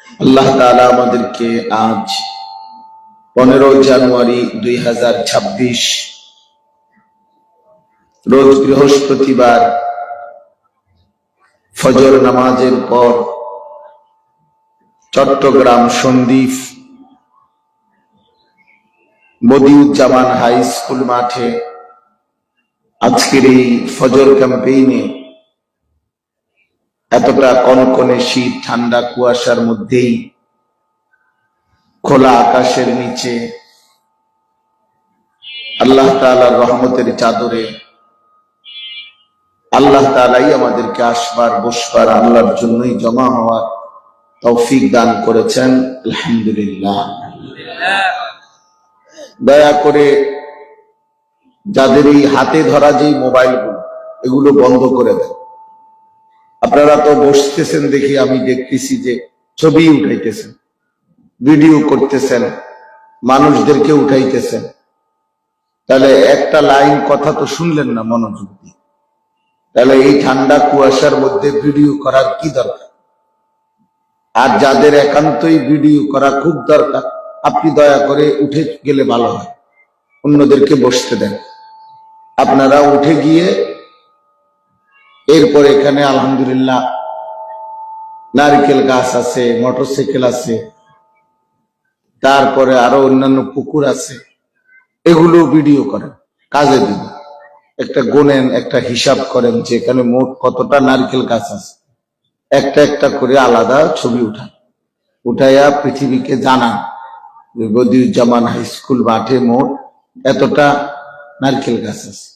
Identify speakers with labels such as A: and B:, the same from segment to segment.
A: আল্লাহ তাআলা আমাদেরকে আজ 15 জানুয়ারি 2026 রোজ বৃহস্পতিবার ফজর নামাজের পর চট্টগ্রাম সন্দ্বীপ বদিউজ্জামান হাই স্কুল মাঠে আজকের এই ফজর ক্যাম্পেইনে এতটা কনকনে শীত ঠান্ডা কুয়াশার মধ্যেই খোলা আকাশের নিচে আল্লাহ তাআলার রহমতের চাদরে আল্লাহ তাআলাই আমাদেরকে আসবার বসবার আল্লাহর জন্যই জমা হওয়ার তৌফিক দান করেছেন। আলহামদুলিল্লাহ। দয়া করে যাদের এই হাতে ধরা যে মোবাইলগুলো এগুলো বন্ধ করে দেন। আপনারা তো বসতেছেন দেখি আমি দেখতেছি যে ছবি উঠাইতেছেন, ভিডিও করতেছেন, মানুষদেরকে উঠাইতেছেন, তাহলে একটা লাইন কথা তো শুনলেন না মনোযোগ দিয়ে। তাহলে এই ঠান্ডা কুয়াশার মধ্যে ভিডিও করার কি দরকার? আর যাদের একান্তই ভিডিও করা খুব দরকার, আপনি দয়া করে উঠে গেলে ভালো হয়, অন্যদেরকে বসতে দেন। আপনারা উঠে গিয়ে এরপর এখানে আলহামদুলিল্লাহ নারকেল গাছ আছে, মোটরসাইকেল আছে, তারপরে আরো অন্যান্য পুকুর আছে, এগুলো ভিডিও করেন, কাজে দিন। একটা গোনেন, একটা হিসাব করেন যে এখানে মোট কতটা নারকেল গাছ আছে, একটা একটা করে আলাদা ছবি উঠাইয়া পৃথিবীকে জানান যে বদিউজ্জামান হাই স্কুল মাঠে মোট এতটা নারকেল গাছ আছে।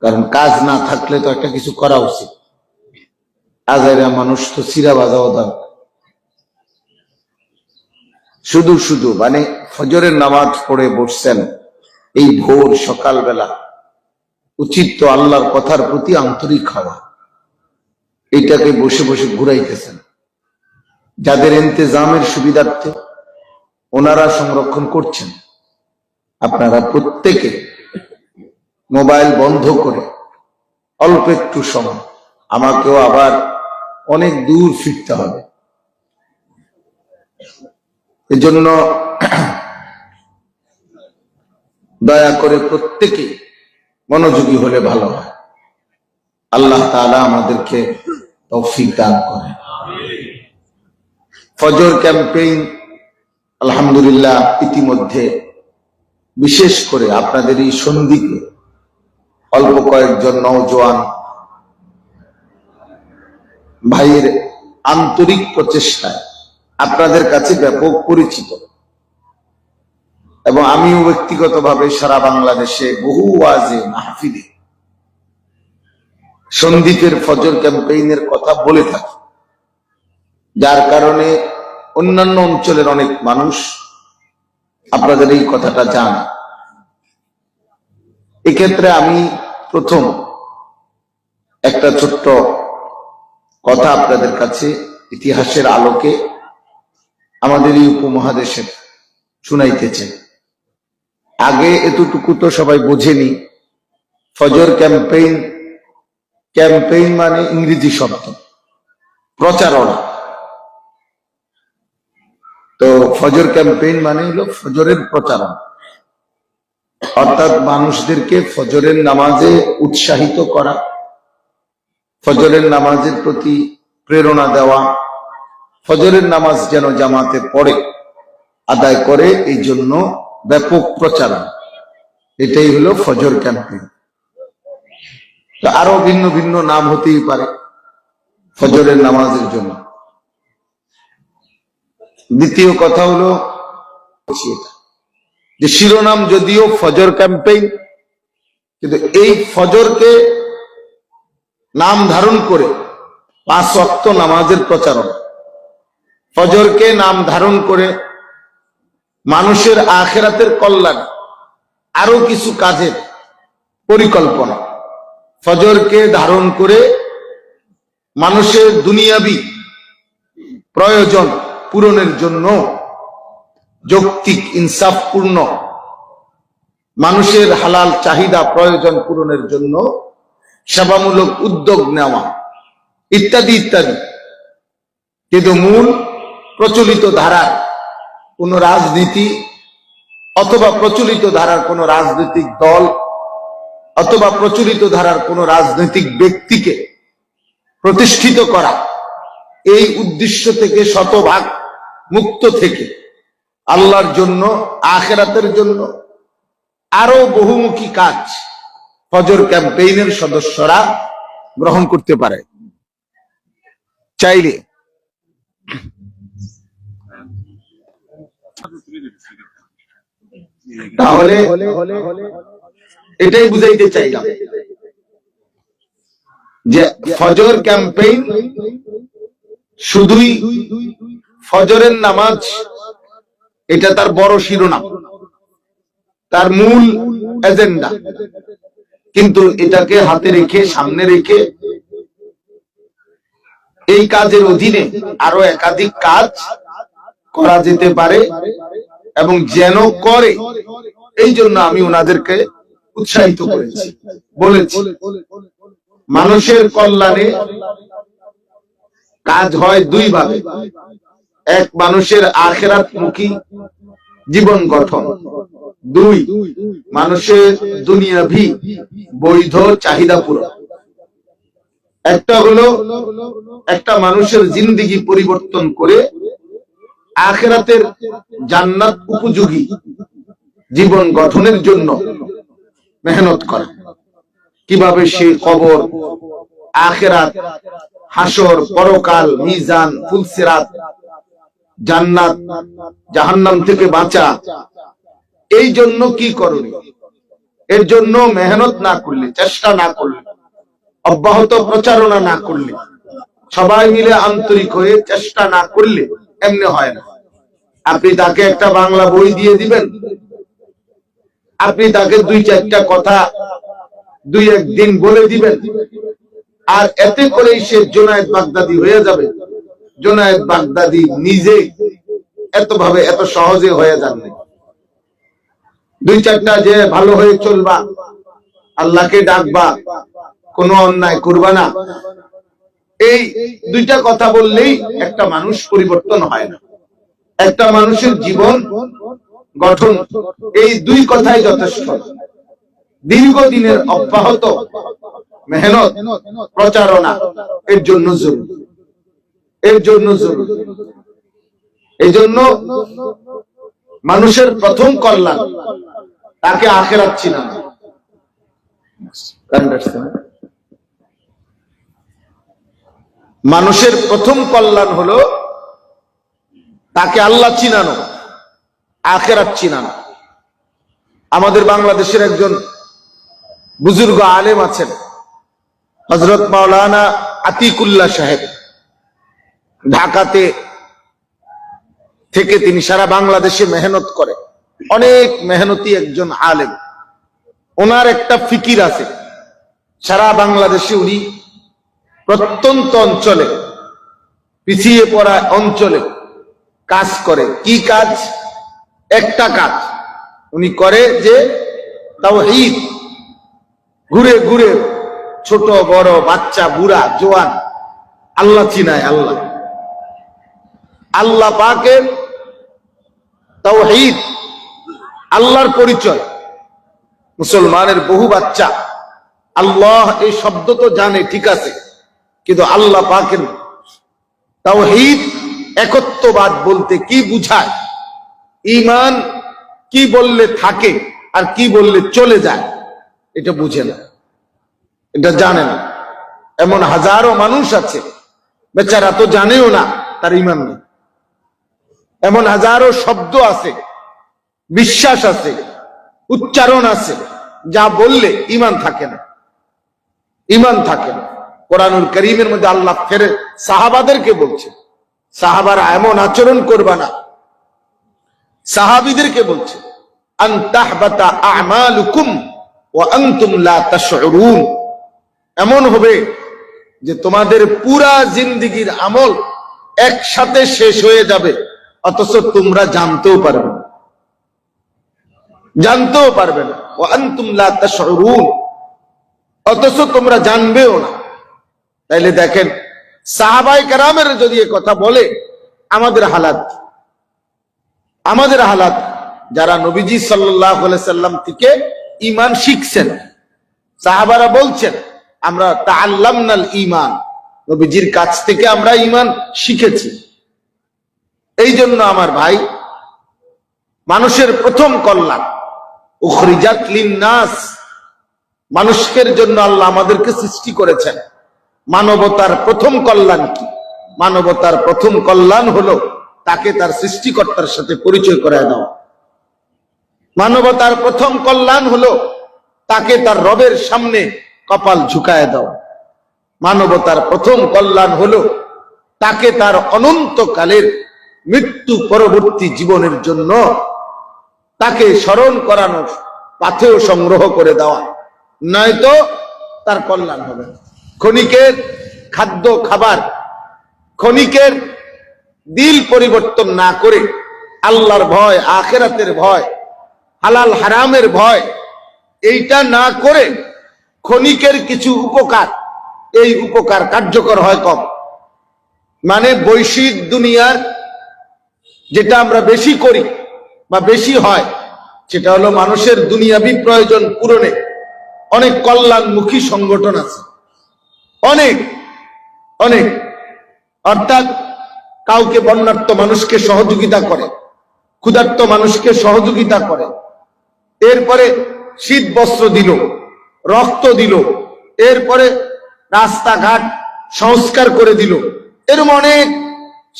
A: কারণ কাজ না থাকলে তো একটা কিছু করা উচিত। আজাইরা মানুষ তো চিরা বাজাও দরকার। শুধু শুধু মানে ফজরের নামাজ পড়ে বসছেন এই ভোর সকালবেলা, উচিত তো আল্লাহর কথার প্রতি আন্তরিক হওয়া। এইটাকে বসে বসে ঘুরাইতেছেন। যাদের ইন্তেজামের সুবিধার্থে ওনারা সংরক্ষণ করছেন, আপনারা প্রত্যেকে মোবাইল বন্ধ করে অল্প একটু সময়, আমাকেও আবার অনেক দূর ফিরতে হবে, এজন্য দয়া করে প্রত্যেকে মনোযোগী হলে ভালো হয়। আল্লাহ তাআলা আমাদেরকে তৌফিক দান করে। ফজর ক্যাম্পেইন আলহামদুলিল্লাহ ইতিমধ্যে বিশেষ করে আপনাদের এই সন্দ্বীপে অল্প কয়েকজন নওজোয়ান ভাইয়ের আন্তরিক প্রচেষ্টায় আপনাদের কাছে ব্যাপক পরিচিত, এবং আমিও ব্যক্তিগতভাবে সারা বাংলাদেশে বহু ওয়াজে মাহফিলে সন্দ্বীপের ফজর ক্যাম্পেইনের কথা বলে থাকি, যার কারণে অন্যান্য অঞ্চলের অনেক মানুষ আপনাদের এই কথাটা জানে। এক্ষেত্রে আমি প্রথম একটা ছোট্ট কথা আপনাদের কাছে ইতিহাসের আলোকে আমাদের এই উপমহাদেশের শুনাইতে চাই। আগে এতটুকু তো সবাই বোঝেনি, ফজর ক্যাম্পেইন, ক্যাম্পেইন মানে ইংরেজি শব্দ, প্রচারণা। তো ফজর ক্যাম্পেইন মানে হলো ফজরের প্রচারণা, অর্থাৎ মানুষদেরকে ফজরের নামাজে উৎসাহিত করা, ফজরের নামাজের প্রতি প্রেরণা দেওয়া, ফজরের নামাজ যেন জামাতে পড়ে আদায় করে, এই জন্য ব্যাপক প্রচারণা। এটাই হলো ফজর ক্যাম্পেইন। তো আরো ভিন্ন ভিন্ন নাম হতেই পারে ফজরের নামাজের জন্য। দ্বিতীয় কথা হলো যে শিরোনাম যদিও ফজর ক্যাম্পেইন, কিন্তু এই ফজরকে নাম ধারণ করে 5 ওয়াক্ত নামাজের প্রচারণা, ফজরকে নাম ধারণ করে মানুষের আখিরাতের কল্যাণ আরো কিছু কাজের পরিকল্পনা, ফজরকে ধারণ করে মানুষের দুনিয়াবি প্রয়োজন পূরণের জন্য যৌক্তিক ইনসাফপূর্ণ মানুষের হালাল চাহিদা প্রয়োজন পূরণের জন্য সেবামূলক উদ্যোগ নেওয়া ইত্যাদি ইত্যাদি। কিন্তু মূল প্রচলিত ধারার কোন রাজনীতি অথবা প্রচলিত ধারার কোন রাজনৈতিক দল অথবা প্রচলিত ধারার কোন রাজনৈতিক ব্যক্তিকে প্রতিষ্ঠিত করা, এই উদ্দেশ্য থেকে শতভাগ মুক্ত থেকে আল্লাহর জন্য, আখিরাতের জন্য আরো বহুমুখী কাজ ফজর ক্যাম্পেইনের সদস্যরা গ্রহণ করতে পারে চাইলে। তাহলে এটাই বুঝাইতে চাইলাম যে ফজর ক্যাম্পেইন শুধুই ফজরের নামাজ, এটা তার বড় শিরোনাম, তার মূল এজেন্ডা, কিন্তু এটাকে হাতে রেখে, সামনে রেখে এই কাজের অধীনে আরো একাধিক কাজ করা যেতে পারে এবং যেন করে, এই জন্য আমি ওনাদেরকে উৎসাহিত করেছি, বলেছি মানুষের কল্যাণে কাজ হয় দুই ভাবে। এক, মানুষের আখিরাতমুখী জীবন গঠন। দুই, মানুষের দুনিয়াভি বৈধ চাহিদা পূরণ। একটা হলো একটা মানুষের জিন্দেগি পরিবর্তন করে আখিরাতের জান্নাত উপযোগী জীবন গঠনের জন্য মেহনত করা। কিভাবে সে কবর, আখিরাত, হাসর, পরকাল, মিজান, ফুলসিরাত, জান্নাত, জাহান্নাম থেকে বাঁচা, এই জন্য কি করণীয়, এর জন্য মেহনত না করলে, চেষ্টা না করলে, অব্যাহত প্রচারণা না করলে, সবাই মিলে আন্তরিক হয়ে চেষ্টা না করলে এমনি হয় না। আপনি তাকে একটা বাংলা বই দিয়ে দিবেন, আপনি তাকে দুই চারটা কথা দুই একদিন বলে দিবেন, আর এতে করেই সে জুনায়েদ বাগদাদি হয়ে যাবে। জুনায়েদ বাগদাদি নিজে এত সহজে হয়ে যান না। দুই চারটা যে ভালো হয়ে চলবা, আল্লাহকে ডাকবা, কোনো অন্যায় করবা না, এই দুইটা কথা বললেই একটা মানুষ পরিবর্তন হয় না। একটা মানুষের জীবন গঠন এই দুই কথাই যথেষ্ট। দীর্ঘদিনের অব্যাহত মেহনত, প্রচারণা এর জন্য জরুরি, এর জন্য জরুরি। এই জন্য মানুষের প্রথম কল্যাণ তাকে আখিরাত চিনানো। মানুষের প্রথম কল্যাণ হলো তাকে আল্লাহ চিনানো, আখিরাত চিনানো। আমাদের বাংলাদেশের একজন বুজুর্গ আলেম আছেন, হযরত মাওলানা আতিকুল্লাহ সাহেব। ঢাকাতে থেকে তিনি সারা বাংলাদেশে মেহনত করে, অনেক মেহনতি একজন আলেম। ওনার একটা ফিকির আছে, সারা বাংলাদেশে উনি প্রত্যন্ত অঞ্চলে, পিছিয়ে পড়া অঞ্চলে কাজ করে। কি কাজ? একটা কাজ উনি করে যে তাওহীদ। ঘুরে ঘুরে ছোট বড়, বাচ্চা বুড়া জওয়ান আল্লাহ চিনায়। আল্লাহ, আল্লাহ পাকের তাওহীদ, আল্লাহর পরিচয়। মুসলমানের বহু বাচ্চা আল্লাহ এই শব্দ তো জানে, ঠিক আছে, কিন্তু আল্লাহ পাকের তাওহীদ, একত্ববাদ বলতে কি বুঝায়, ঈমান কি বললে থাকে আর কি বললে চলে যায়, এটা বুঝে না, এটা জানে না। এমন হাজারো মানুষ আছে বেচারা তো জানেও না তার ঈমান নেই। এমন হাজারো শব্দ আছে, বিশ্বাস আছে, উচ্চারণ আছে, যা বললে ঈমান থাকে না, ঈমান থাকে না। কোরআনুল কারীমের মধ্যে আল্লাহ ফেরে সাহাবাদেরকে বলছে, সাহাবারা এমন আচরণ করবা না। সাহাবীদেরকে বলছে আন তাহবাতা আমালুকুম ওয়া আনতুম লা তাশউরুন। এমন হবে যে তোমাদের পুরা জিন্দেগীর আমল একসাথে শেষ হয়ে যাবে, অথচ তোমরা জানতেও পারবে না, জানতেও পারবে না। ওয়া আনতুম লা তাশউরুন, অথচ তোমরা জানবেও না। তাইলে দেখেন সাহাবায়ে কেরামের যদি এ কথা বলে, আমাদের হালাত যারা নবীজি সাল্লাল্লাহু আলাইহি সাল্লাম থেকে ঈমান শিখছেন, সাহাবারা বলছেন আমরা তাআল্লামনাল ঈমান, নবীজির কাছ থেকে আমরা ঈমান শিখেছি। এই জন্য আমার ভাই, মানুষের প্রথম কল্যাণ উখরিজাত লিন্নাস, মানুষের জন্য আল্লাহ আমাদেরকে সৃষ্টি করেছেন। মানবতার প্রথম কল্যাণ কি? মানবতার প্রথম কল্যাণ হলো তাকে তার সৃষ্টিকর্তার সাথে পরিচয় করায় দেওয়া। মানবতার প্রথম কল্যাণ হলো তাকে তার রবের সামনে কপাল ঝুঁকায় দাও। মানবতার প্রথম কল্যাণ হলো তাকে তার অনন্তকালের মৃত্যু পরবর্তী জীবনের জন্য তাকে স্মরণ করানোর পাথেয় সংগ্রহ করে দেওয়া, নয়তো তার কল্যাণ হবে না। ক্ষণিকের খাদ্য খাবার, ক্ষণিকের দিল পরিবর্তন না করে আল্লাহর ভয়, আখিরাতের ভয়, হালাল হারামের ভয়, এইটা না করে ক্ষণিকের কিছু উপকার, এই উপকার কার্যকর হয় কম। মানে বৈশ্বিক দুনিয়ার যেটা আমরা বেশি করি বা বেশি হয়, সেটা হলো মানুষের দুনিয়াবি প্রয়োজন পূরণে অনেক কল্যাণমুখী সংগঠন আছে, অনেক অনেক। অর্থাৎ কাউকে বন্যার্ত মানুষকে সহযোগিতা করে, ক্ষুধার্ত মানুষকে সহযোগিতা করে, এরপরে শীত বস্ত্র দিল, রক্ত দিল, এরপরে রাস্তাঘাট সংস্কার করে দিল, এরকম অনেক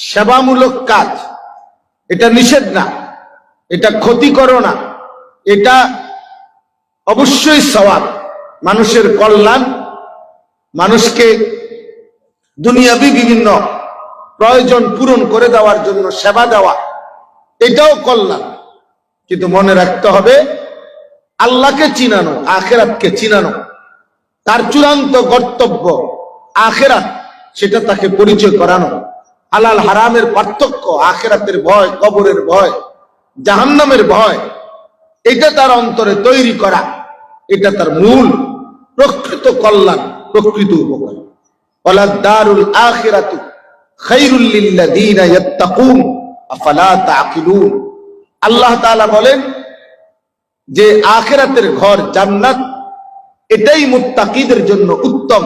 A: সেবামূলক কাজ। এটা নিষেধ না, এটা ক্ষতিকর না, এটা অবশ্যই সওয়াব। মানুষের কল্যাণ, মানুষকে দুনিয়াবি বিভিন্ন প্রয়োজন পূরণ করে দেওয়ার জন্য সেবা দেওয়া, এটাও কল্যাণ। কিন্তু মনে রাখতে হবে আল্লাহকে চিনানো, আখিরাতকে চিনানো, তার চূড়ান্ত কর্তব্য আখিরাত, সেটা তাকে পরিচয় করানো। হালাল হারামের পার্থক্য, আখিরাতের ভয়, কবরের ভয়, জাহান্নামের ভয়, এটা তার অন্তরে তৈরি করা, এটা তার মূল প্রকৃত কল্যাণ, প্রকৃত উপকার। ওয়ালাদ দারুল আখিরাতু খায়রুল লিল্লাযিনা ইয়াত্তাকুন আফালা তাআকিলুন। আল্লাহ তাআলা বলেন যে আখিরাতের ঘর জান্নাত, এটাই মুত্তাকিদের জন্য উত্তম।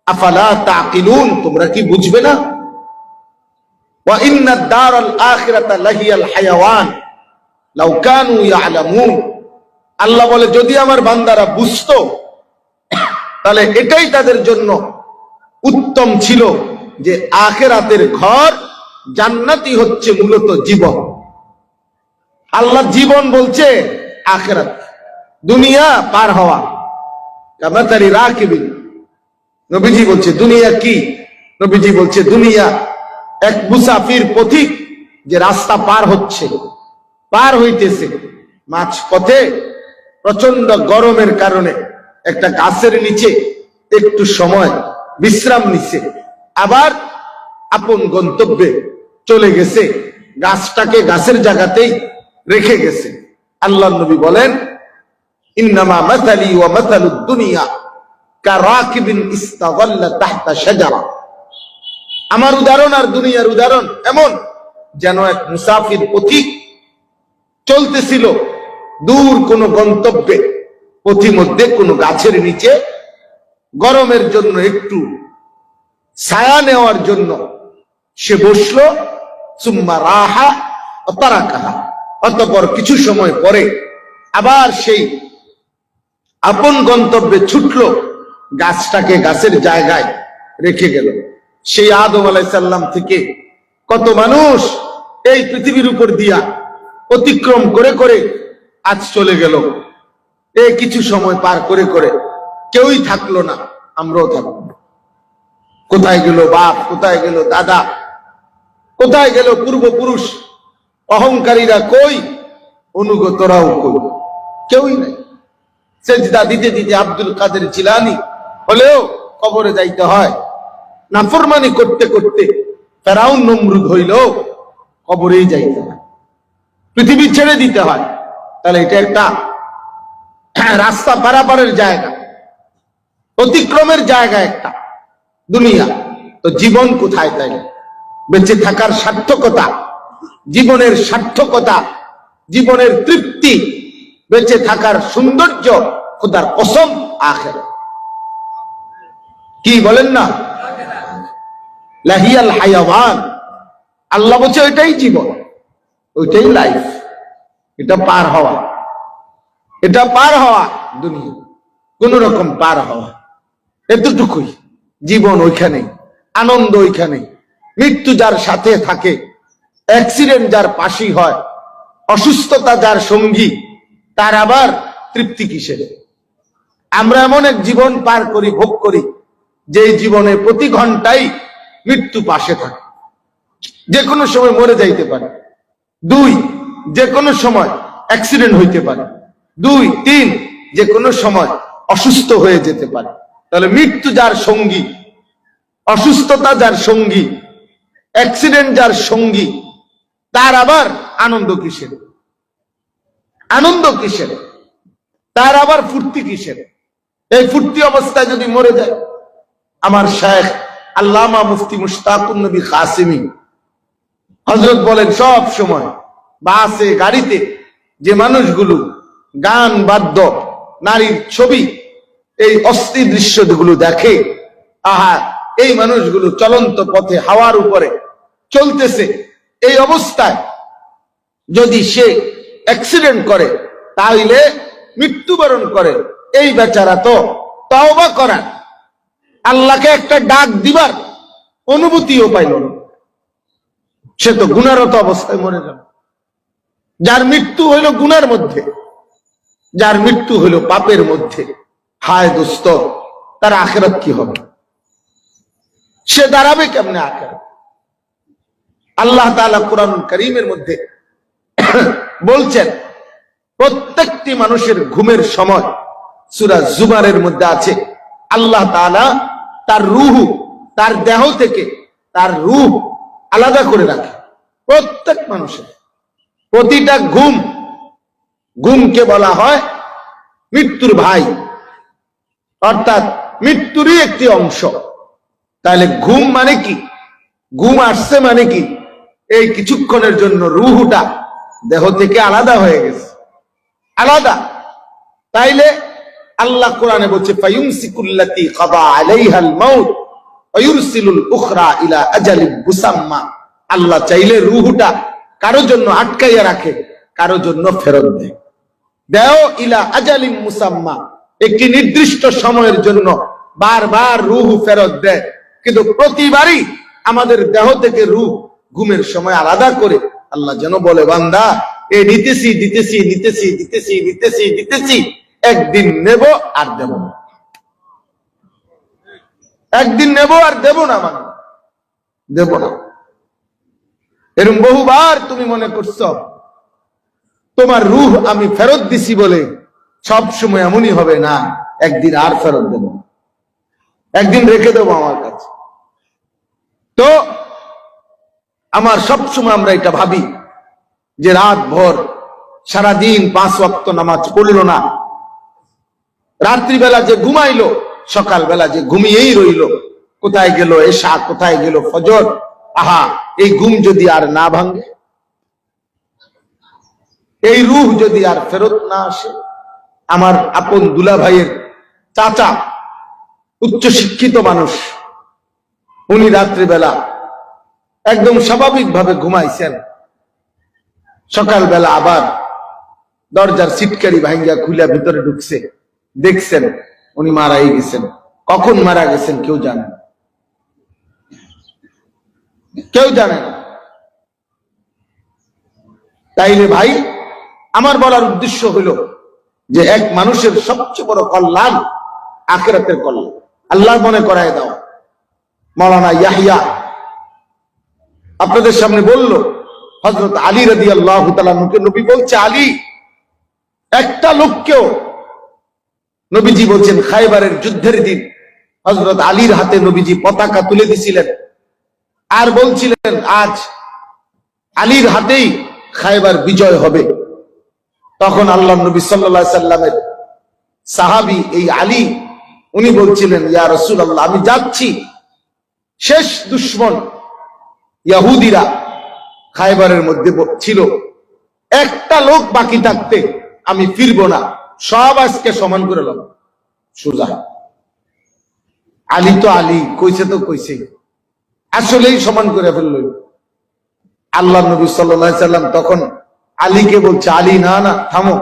A: আফালা তাআকিলুন, তোমরা কি বুঝবে না? ওয়া ইন্নাদ দারাল আখিরাতা লাহিয়াল হায়াওয়ান লাউ কানু ইয়ালামুন। আল্লাহ বলে যদি আমার বান্দারা বুঝতো তাহলে এটাই তাদের জন্য উত্তম ছিল, যে আখিরাতের ঘর জান্নাতই হচ্ছে মূলত জীবন। আল্লাহ জীবন বলছে আখিরাত, দুনিয়া পার হওয়া। কামাতারি রাকিবিন, নবীজি বলছে দুনিয়া কি? নবীজি বলছে দুনিয়া এক মুসাফির পথিক, যে রাস্তা পার হচ্ছে, পার হইতেছে, মাঝ পথে প্রচন্ড গরমের কারণে একটা গাছের নিচে একটু সময় বিশ্রাম নিছে, আবার আপন গন্তব্যে চলে গেছে, গাছটাকে গাছের জায়গাতেই রেখে গেছে। আল্লাহ নবী বলেন ইন্নামা মাসালি ওয়া মাসালুদ দুনিয়া কারাকিবিন ইস্তাযাল্লা তাহতা শাজারা। আমার উদাহরণ আর দুনিয়ার উদাহরণ এমন, যেন এক মুসাফির পথিক চলতেছিল দূর কোন গন্তব্যে, পথিমধ্যে কোনো গাছের নিচে গরমের জন্য একটু ছায়া নেওয়ার জন্য সে বসলো, সুম্মা রাহা ওয়া তারাকাহা, অতঃপর কিছু সময় পরে আবার সেই আপন গন্তব্যে ছুটলো, গাছটাকে গাছের জায়গায় রেখে গেল। সেই আদম আলাইহিস সালাম থেকে কত মানুষ এই পৃথিবীর উপর দিয়া অতিক্রম করে করে আজ চলে গেল। এই কিছু সময় পার করে করে কেউই থাকলো না, আমরাও থাকবো না। কোথায় গেল বাপ, কোথায় গেল দাদা, কোথায় গেল পূর্বপুরুষ? অহংকারীরা কই, অনুগতরাও কই? কেউই নাই। সেজদা দিতে দিতে আব্দুল কাদের জিলানী হলেও কবরে যাইতে হয়, নাফরমানি করতে করতে ফেরাউন নমরুদ হইলেও কবরেই যাইতে হয়, পৃথিবী ছেড়ে দিতে হয়। তাহলে এটা একটা রাস্তা পারাপারের জায়গা, অতিক্রমের জায়গা একটা দুনিয়া। তো জীবন কোথায়? তাই বেঁচে থাকার সার্থকতা, জীবনের সার্থকতা, জীবনের তৃপ্তি, বেঁচে থাকার সৌন্দর্য, খোদার কসম আখিরাত। কি বলেন না? লাহিয়াল হায়াওয়ান, আল্লাহ বলছে ওইটাই জীবন, ওইটাই লাইফ, এটা পার হওয়া, এটা পার হওয়া, দুনিয়া কোন রকম পার হওয়া, এতটুকুই জীবন। ওইখানে আনন্দ, ওইখানে মৃত্যু যার সাথে থাকে, অ্যাক্সিডেন্ট যার পাশে হয়, অসুস্থতা যার সঙ্গী, তার আবার তৃপ্তি কিসের? আমরা এমন এক জীবন পার করি, ভোগ করি, যে জীবনে প্রতি ঘন্টায় মৃত্যু পাশে থাকে, যে কোনো সময় মরে যাইতে পারে। 2, যে কোনো সময় অ্যাক্সিডেন্ট হইতে পারে। 2, 3, যে কোনো সময় অসুস্থ হয়ে যেতে পারে। তাহলে মৃত্যু যার সঙ্গী, অসুস্থতা যার সঙ্গী, অ্যাক্সিডেন্ট যার সঙ্গী, তার আবার আনন্দ কিসের? আনন্দ কিসের? তার আবার ফুর্তি কিসের? এই ফুর্তি অবস্থায় যদি মরে যায়, আমার শেখ আল্লামা মুফতি মুশতাকুন নবী কাসেমী হযরত বলেন, সব সময় বাসে গাড়িতে যে মানুষগুলো গান বাদ্য, নারীর ছবি, এই অস্থির দৃশ্যগুলো দেখে, আহা, এই মানুষগুলো চলন্ত পথে হাওয়ার উপরে চলতেছে, এই অবস্থায় যদি সে অ্যাক্সিডেন্ট করে, তাহলে মৃত্যুবরণ করে, এই বেচারা তো তওবা করার, আল্লাহকে একটা ডাক দিবার অনুভূতিও পাইল না, সে তো গুনারত অবস্থায় মরে যাবে। যার মৃত্যু হইল গুনার মধ্যে, যার মৃত্যু হইল পাপের মধ্যে, হায় দোস্ত, তার আখিরাত কি হবে? সে দাঁড়াবে কেমনে আখিরাত? আল্লাহ তাআলা কুরআনুল কারীমের মধ্যে বলছেন, প্রত্যেকটি মানুষের ঘুমের সময়, সূরা জুমারের মধ্যে আছে, আল্লাহ তাআলা তার রূহ, তার দেহ থেকে তার রূহ আলাদা করে রাখে। প্রত্যেক মানুষের প্রতিটা ঘুমকে বলা হয় মৃত্যুর ভাই, অর্থাৎ মৃত্যুরই একটি অংশ। তাহলে ঘুম মানে কি? ঘুম আসছে মানে কি? এই কিছুক্ষণের জন্য রূহটা দেহ থেকে আলাদা হয়ে গেছে, আলাদা। তাইলে আল্লাহ কোরআনে বলছে, ফায়ুমসিকুল্লাতী কাদা আলাইহাল মাউত ওয়া ইউরসিলুল উখরা ইলা আজালিম মুসাম্মা। আল্লাহ চাইলে রূহটা কারো জন্য আটকাইয়া রাখে, কারো জন্য ফেরত দেয়। দেও ইলা আজালিম মুসাম্মা, একটি নির্দিষ্ট সময়ের জন্য বারবার রূহ ফেরত দেয়, কিন্তু প্রতিবারই আমাদের দেহ থেকে রূহ ঘুমের সময় আলাদা করে আল্লাহ যেন বলে, বান্দা, এই নিতেছি দিতেছি নিতেছি দিতেছি দিতেছি দিতেছি, একদিন নেব আর দেব না, একদিন নেব আর দেব না, মানে দেব না। এরকম বহুবার তুমি মনে করছো তোমার রূহ আমি ফেরত দিছি বলে সব সময় এমনই হবে না, একদিন আর ফেরত দেব, একদিন রেখে দেবো আমার কাছে। তো আমার সবসময় আমরা এটা ভাবি যে রাত ভর সারাদিন 5 ওয়াক্ত নামাজ পড়লো না, রাত্রিবেলা যে ঘুমাইলো, সকালবেলা যে ঘুমিয়েই রইল, কোথায় গেল এশা, কোথায় গেল ফজর? আহা, এই ঘুম যদি আর না ভাঙে, এই রূহ যদি আর ফেরত না আসে। আমার আপন দুলা ভাইয়ের চাচা, উচ্চ শিক্ষিত মানুষ, উনি রাত্রিবেলা একদম স্বাভাবিকভাবে ঘুমাইছেন, সকালবেলা আবার দরজার সিটকারি ভাঙ্গা খুলে ভিতরে ঢুকছে, দেখছেন উনি মারাই গেছেন। কখন মারা গেছেন কেউ জানে না, কেউ জানে না। তাইলে ভাই, আমার বলার উদ্দেশ্য হলো যে এক মানুষের সবচেয়ে বড় কল্যাণ আখিরাতের কল্যাণ। আল্লাহ মনে করায় দাও, মাওলানা ইয়াহিয়া আপনাদের সামনে বলল, হযরত আলী রাদিয়াল্লাহু তাআলা মুখে নবী বলছে, আলী, একটা লোককেও, নবীজি বলছেন খায়বারের যুদ্ধের দিন হযরত আলীর হাতে নবীজি পতাকা তুলে দিছিলেন, আর বলছিলেন আজ আলীর হাতেই খায়বার বিজয় হবে। তখন আল্লাহ নবী সাল্লাল্লাহু আলাইহি সাল্লামের সাহাবী এই আলী, উনি বলছিলেন, ইয়া রাসূলুল্লাহ, আমি যাচ্ছি, শেষ দুশ্মন ইহুদিরা খায়বারের মধ্যে ছিল, একটা লোক বাকি থাকতে আমি ফিরবো না, সব আজকে সমান করে লাম সোজা। আলী তো আলী, কইছে তো কইছে, আসলেই সমান করে ফেলল। আল্লাহ নবী সাল্লাল্লাহু আলাইহি সাল্লাম তখন আলীকে বলছে, আলী না না থামো,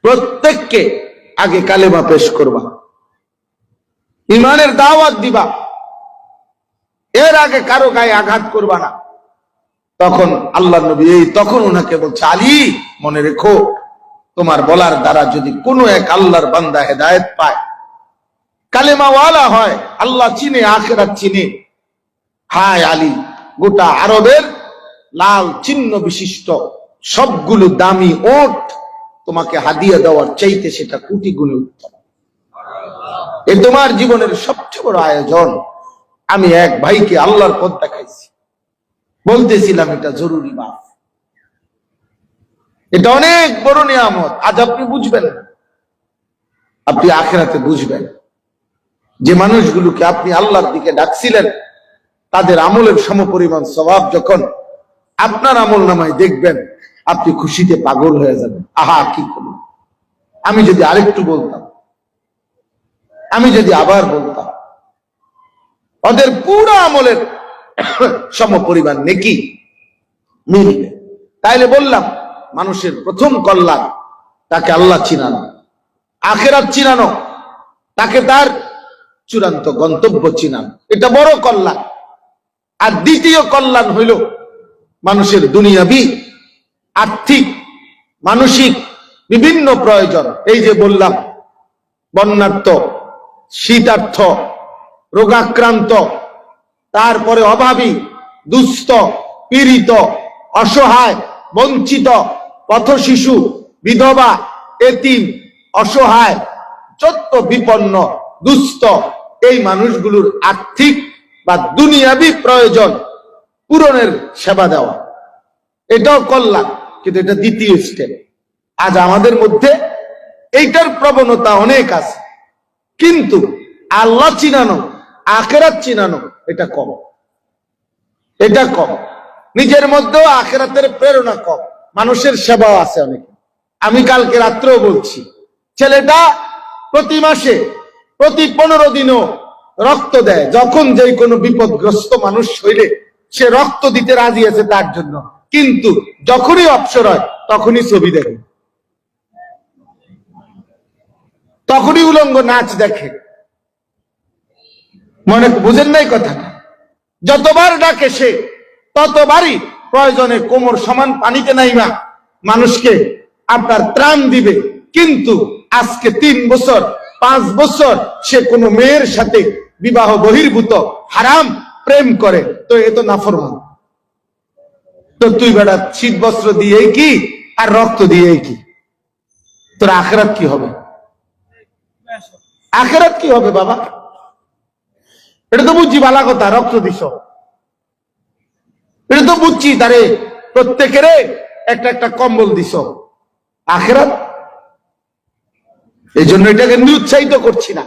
A: প্রত্যেককে আগে কালেমা পেশ করবা, ইমানের দাওয়াত দিবা, এর আগে কারো গায়ে আঘাত করবা না। তখন আল্লাহ নবী তখন ওনাকে বলছে, আলী মনে রেখো, তোমার বলার দ্বারা যদি কোনো এক আল্লাহর বান্দা হেদায়েত পায়, কালেমাওয়ালা হয়, আল্লাহ চিনে, আখিরাত চিনে, হায় আলী, গোটা আরবের লাল চিহ্ন বিশিষ্ট সবগুলো দামি ওট তোমাকে হাদিয়া দেওয়ার চাইতে সেটা কোটি গুণে উত্তম। এ তোমার জীবনের সবচেয়ে বড় আয়োজন। আমি এক ভাইকে আল্লাহর পথ দেখাইছি, বলতেছিলাম এটা জরুরি বাপ, এটা অনেক বড় নিয়ামত। আজ আপনি বুঝবেন, আপনি আখিরাতে বুঝবেন যে মানুষগুলোকে আপনি আল্লাহর দিকে ডাকছিলেন, তাদের আমলের সমপরিমাণ সওয়াব যখন আপনার আমল নামায় দেখবেন, আপনি খুশিতে পাগল হয়ে যাবেন। আহা কি করব, আমি যদি আরেকটু বলতাম, আমি যদি আবার বলতাম, ওদের পুরো আমলের সমপরিমাণ নেকি মিলবে। তাইলে বললাম, মানুষের প্রথম কল্যাণ তাকে আল্লাহ চিনানো, আখিরাত চিনানো, তাকে তার চূড়ান্ত গন্তব্য চিনানো, এটা বড় কল্যাণ। আর দ্বিতীয় কল্যাণ হইল মানুষের দুনিয়াবি, আর্থিক, মানসিক বিভিন্ন প্রয়োজন। এই যে বললাম, বন্যার্থ, শীতার্থ, রোগাক্রান্ত, তারপরে অভাবী, দুস্থ, পীড়িত, অসহায়, বঞ্চিত, পথশিশু, বিধবা, এতিম, অসহায়, যত বিপন্ন, দুস্থ, এই মানুষগুলোর আর্থিক বা দুনিয়াবি প্রয়োজন পূরণের সেবা দেওয়া, এটাও কল্যাণ। কিন্তু এটা দ্বিতীয় স্টেপ। আজ আমাদের মধ্যে এইটার প্রবণতা অনেক আছে, কিন্তু আল্লাহ চিনানো, আখিরাত চিনানো এটা কম, এটা কম। নিজের মধ্যেও আখিরাতের প্রেরণা কম, মানুষের সেবাও আছে অনেক। আমি কালকে রাত্রেও বলছি, ছেলেটা প্রতি মাসে, প্রতি 15 দিনও রক্ত দেয়। যখন যে কোনো বিপদগ্রস্ত মানুষ হইলে সে রক্ত দিতে রাজি আছে তার জন্য, কিন্তু যখনই অবসর হয় তখনই ছবি দেখে, তখনই উলঙ্গ নাচ দেখে। মনে বুঝেন নাই কথাটা? যতবার ডাকে সে ততবারই প্রয়োজনে কোমর সমান পানিতে নাইমা মানুষকে আপনার ত্রাণ দিবে। কিন্তু আজকে 3 বছর 5 বছর সে কোনো মেয়ের সাথে বিবাহ বহির্ভূত হারাম প্রেম করে, তো এ তো নাফরমান। তো তুই বেটা শীত বস্ত্র দিয়ে কি আর রক্ত দিয়ে কি, তোর আখিরাত কি হবে? আখিরাত কি হবে বাবা? এটা তো বুঝছি ভালো কথা, রক্ত দিছ, এটা তো বুঝছি, তারে প্রত্যেকের একটা একটা কম্বল দিছ। আখিরাত? এই জন্য এটাকে নিরুৎসাহিত করছি না।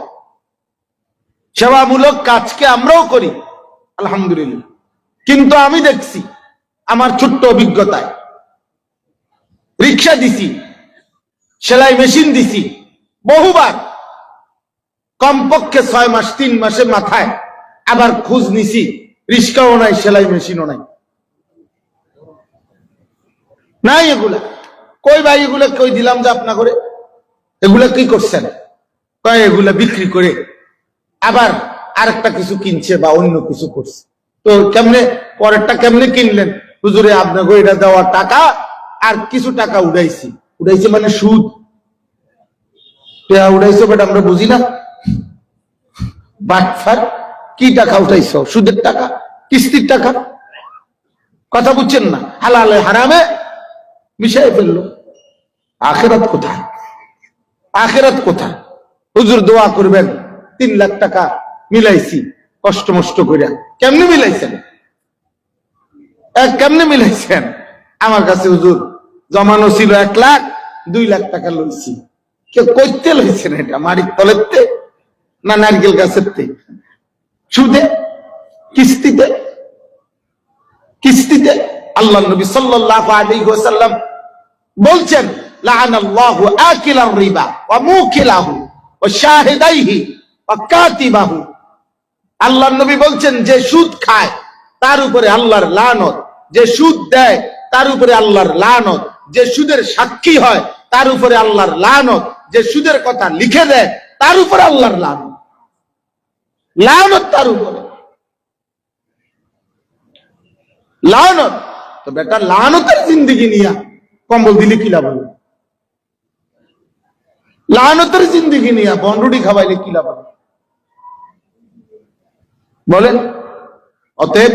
A: সেবামূলক কাজকে আমরাও করি আলহামদুলিল্লাহ, কিন্তু আমি দেখছি আমার ছোট্ট অভিজ্ঞতায়, রিক্সা দিছি, সেলাই মেশিন দিছি বহুবার, কমপক্ষে 6 মাস 3 মাসের মাথায় আবার খোঁজ নিছি, রিক্সাও নাই, সেলাই মেশিনও নাই, নাই এগুলা। কই ভাই এগুলা কই দিলাম যে আপনা করে, এগুলা কি করছেন? কয় এগুলা বিক্রি করে আবার আরেকটা কিছু কিনছে বা অন্য কিছু করছে। তো কেমনে পরেরটা কেমনে কিনলেন? হুজুরে আপনাকে এটা দেওয়ার টাকা আর কিছু টাকা উড়াইছি। উড়াইছে মানে সুদ উড়াইছো, বাট আমরা বুঝি না। বাটফার কি টাকা উঠাইছো? সুদের টাকা, কিস্তির টাকা, কথা বুঝছেন না? হালালে হারামে মিশাই ফেললো। আখিরাত কোথায়? আখিরাত কোথায়? হুজুর দোয়া করবেন, 3 লাখ টাকা মিলাইছি কষ্ট মষ্ট করে। কেমনে মিলাইছেন? কেমনে মিলাইছেন? আমার কাছে হুজুর জমানো ছিল 1 লাখ, 2 লাখ টাকা লইছি। কেউ কইতে লইছেন? এটা মারির তলেতে না নারকেল গাছের সুদে? কিস্তিতে কিস্তিতে। আল্লাহ নবী সাল্লাল্লাহু আলাইহি ওয়াসাল্লাম বলছেন, লাআনাল্লাহু আকিলার রিবা ওয়া মুকিলাহু ওয়া শাহিদাইহি ওয়া কাতিবাহু। আল্লাহ নবী বলছেন, যে সুদ খায় তার উপরে আল্লাহর লানত, যে সুদ দেয় তার উপরে আল্লাহর লানত, যে সুদের সাক্ষী হয় তার উপরে আল্লাহর লানত, যে সুদের কথা লিখে দেয় তার উপরে আল্লাহর লানত। লানত তার উপরে, লানত। তো বেটা লানতের জিন্দেগি নিয়া কম্বল দিলে কি লাভ হবে? লানতের জিন্দেগি নিয়া বনরুটি খাওয়াইলে কি লাভ হবে বলেন? অতএব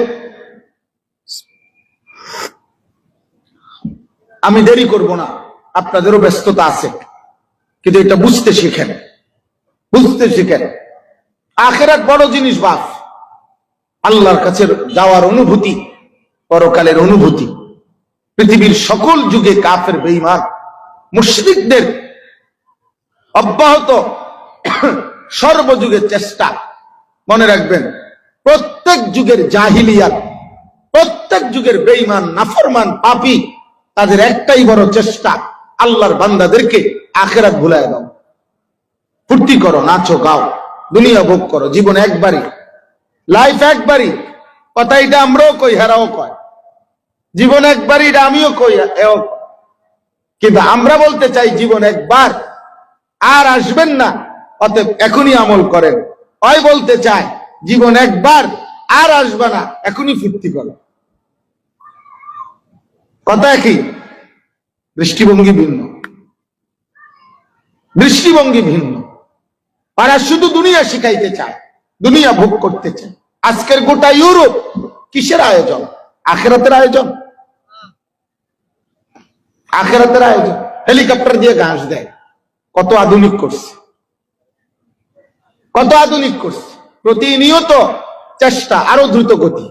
A: আমি দেরি করব না, আপনাদেরও ব্যস্ততা আছে, কিন্তু এটা বুঝতে শিখেন, বুঝতে শিখেন। আখিরাত বড় জিনিস বাপ, আল্লাহর কাছে যাওয়ার অনুভূতি, পরকালের অনুভূতি। পৃথিবীর সকল যুগে কাফের বেঈমান মুশরিকদের অব্যাহত সর্বযুগের চেষ্টা, মনে রাখবেন, প্রত্যেক যুগের জাহিলিয়াত, প্রত্যেক যুগের বেঈমান নাফরমান পাপী, তাদের একটাই বড় চেষ্টা, আল্লাহর বান্দাদেরকে আখিরাত ভুলায় দাও। ফুর্তি করো, নাচো, গাও, দুনিয়া ভোগ করো, জীবন একবারই, লাইফ একবারই। কথা এটা আমরাও কই, হেরাও কয়, জীবন একবারই, এটা আমিও কই, এও। কিন্তু আমরা বলতে চাই জীবন একবার, আর আসবেন না, অতএব এখনই আমল করেন। ওই বলতে চায় জীবন একবার, আর আসবে না, এখনই ফুর্তি করো। কথা একই, দৃষ্টিভঙ্গি ভিন্ন, দৃষ্টিভঙ্গি ভিন্ন। আর শুধু দুনিয়া শিখাইতে চায়, দুনিয়া ভোগ করতে চায়। আজকের গোটা ইউরোপ কিসের আয়োজন? আখিরাতের আয়োজন, আখিরাতের আয়োজন। হেলিকপ্টার দিয়ে ঘাস দেয়, কত আধুনিক করছে, কত আধুনিক করছে। প্রতিনিয়ত চেষ্টা, আরো দ্রুত গতি,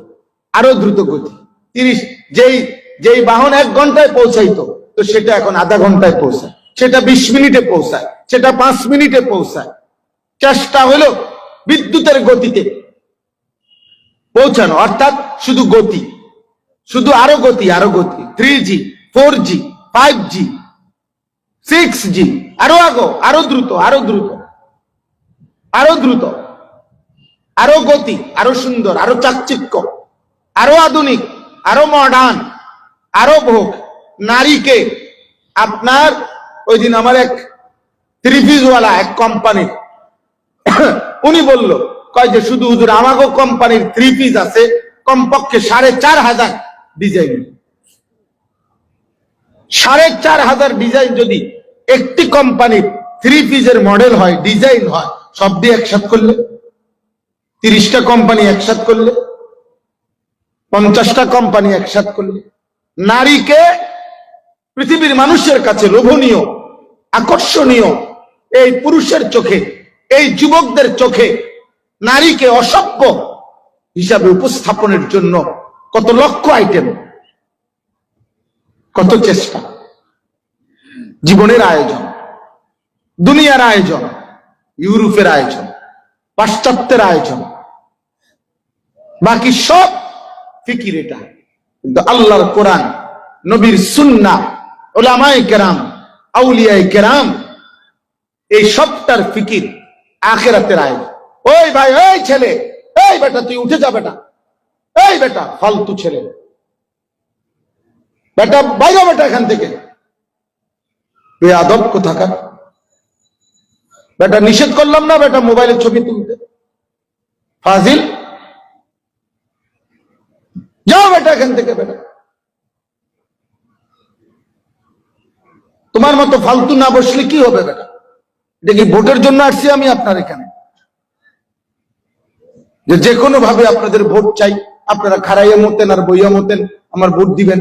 A: আরো দ্রুত গতি। 30 যেই বাহন 1 ঘন্টায় পৌঁছাইতো, তো সেটা এখন আধা ঘন্টায় পৌঁছায়, সেটা 20 মিনিটে পৌঁছায়, সেটা 5 মিনিটে পৌঁছায়। চেষ্টা হলো বিদ্যুতের গতিতে পৌঁছানো, অর্থাৎ শুধু গতি, শুধু আরো গতি, আরো গতি। 3G, 4G, 5G, 6G, আরো আগো, আরো দ্রুত, আরো দ্রুত, আরো দ্রুত, আরো গতি, আরো সুন্দর, আরো চাকচিক্য, আরো আধুনিক, আরো মডার্ন, আরো ভোগ। নারীকে আপনার ওই দিন আমার এক 3 পিসওয়ালা এক কোম্পানির উনি বলল, কয় যে শুধু হুজুর আমাগো কোম্পানির 3 পিস আছে কমপক্ষে 4,500 ডিজাইন। 4,500 ডিজাইন যদি একটি কোম্পানির 3 পিসের মডেল হয়, ডিজাইন হয়, সব দিয়ে একসাথ করলে, 30টা কোম্পানি একসাথ করলে, 50টা কোম্পানি একসাথ করলে, নারীকে পৃথিবীর মানুষের কাছে লোভনীয়, আকর্ষণীয়, এই পুরুষের চোখে, এই যুবকদের চোখে নারীকে অসভ্য হিসাবে উপস্থাপনের জন্য কত লক্ষ আইটেম, কত চেষ্টা। জীবনের আয়োজন, দুনিয়ার আয়োজন, ইউরোপের আয়োজন, পাশ্চাত্যের আয়োজন, বাকি সব ফিকির। এটা কিন্তু আল্লাহর কোরআন, নবীর সুন্নাহ, উলামায়ে কেরাম, আউলিয়ায়ে কেরাম, এই সবটার ফিকির আখিরাতের আয়োজন। ওই ভাই, ওই ছেলে, এই বেটা তুই উঠে যা, বেটা, এই বেটা ফালতু ছেলে, বেটা বাইরে, বেটা এখান থেকে, বেয়াদব কোথাকার। বেটা নিষেধ করলাম না বেটা মোবাইলের ছবি তুলতে, ফাজিল, যাও বেটা এখান থেকে। বেটা তোমার মতো ফালতু না বসলে কি হবে বেটা? এটা কি ভোটের জন্য আসছি আমি আপনার এখানে? যে কোনো ভাবে আপনাদের ভোট চাই, আপনারা খারাইয়া মতেন আর বইয়া মতেন আমার ভোট দিবেন।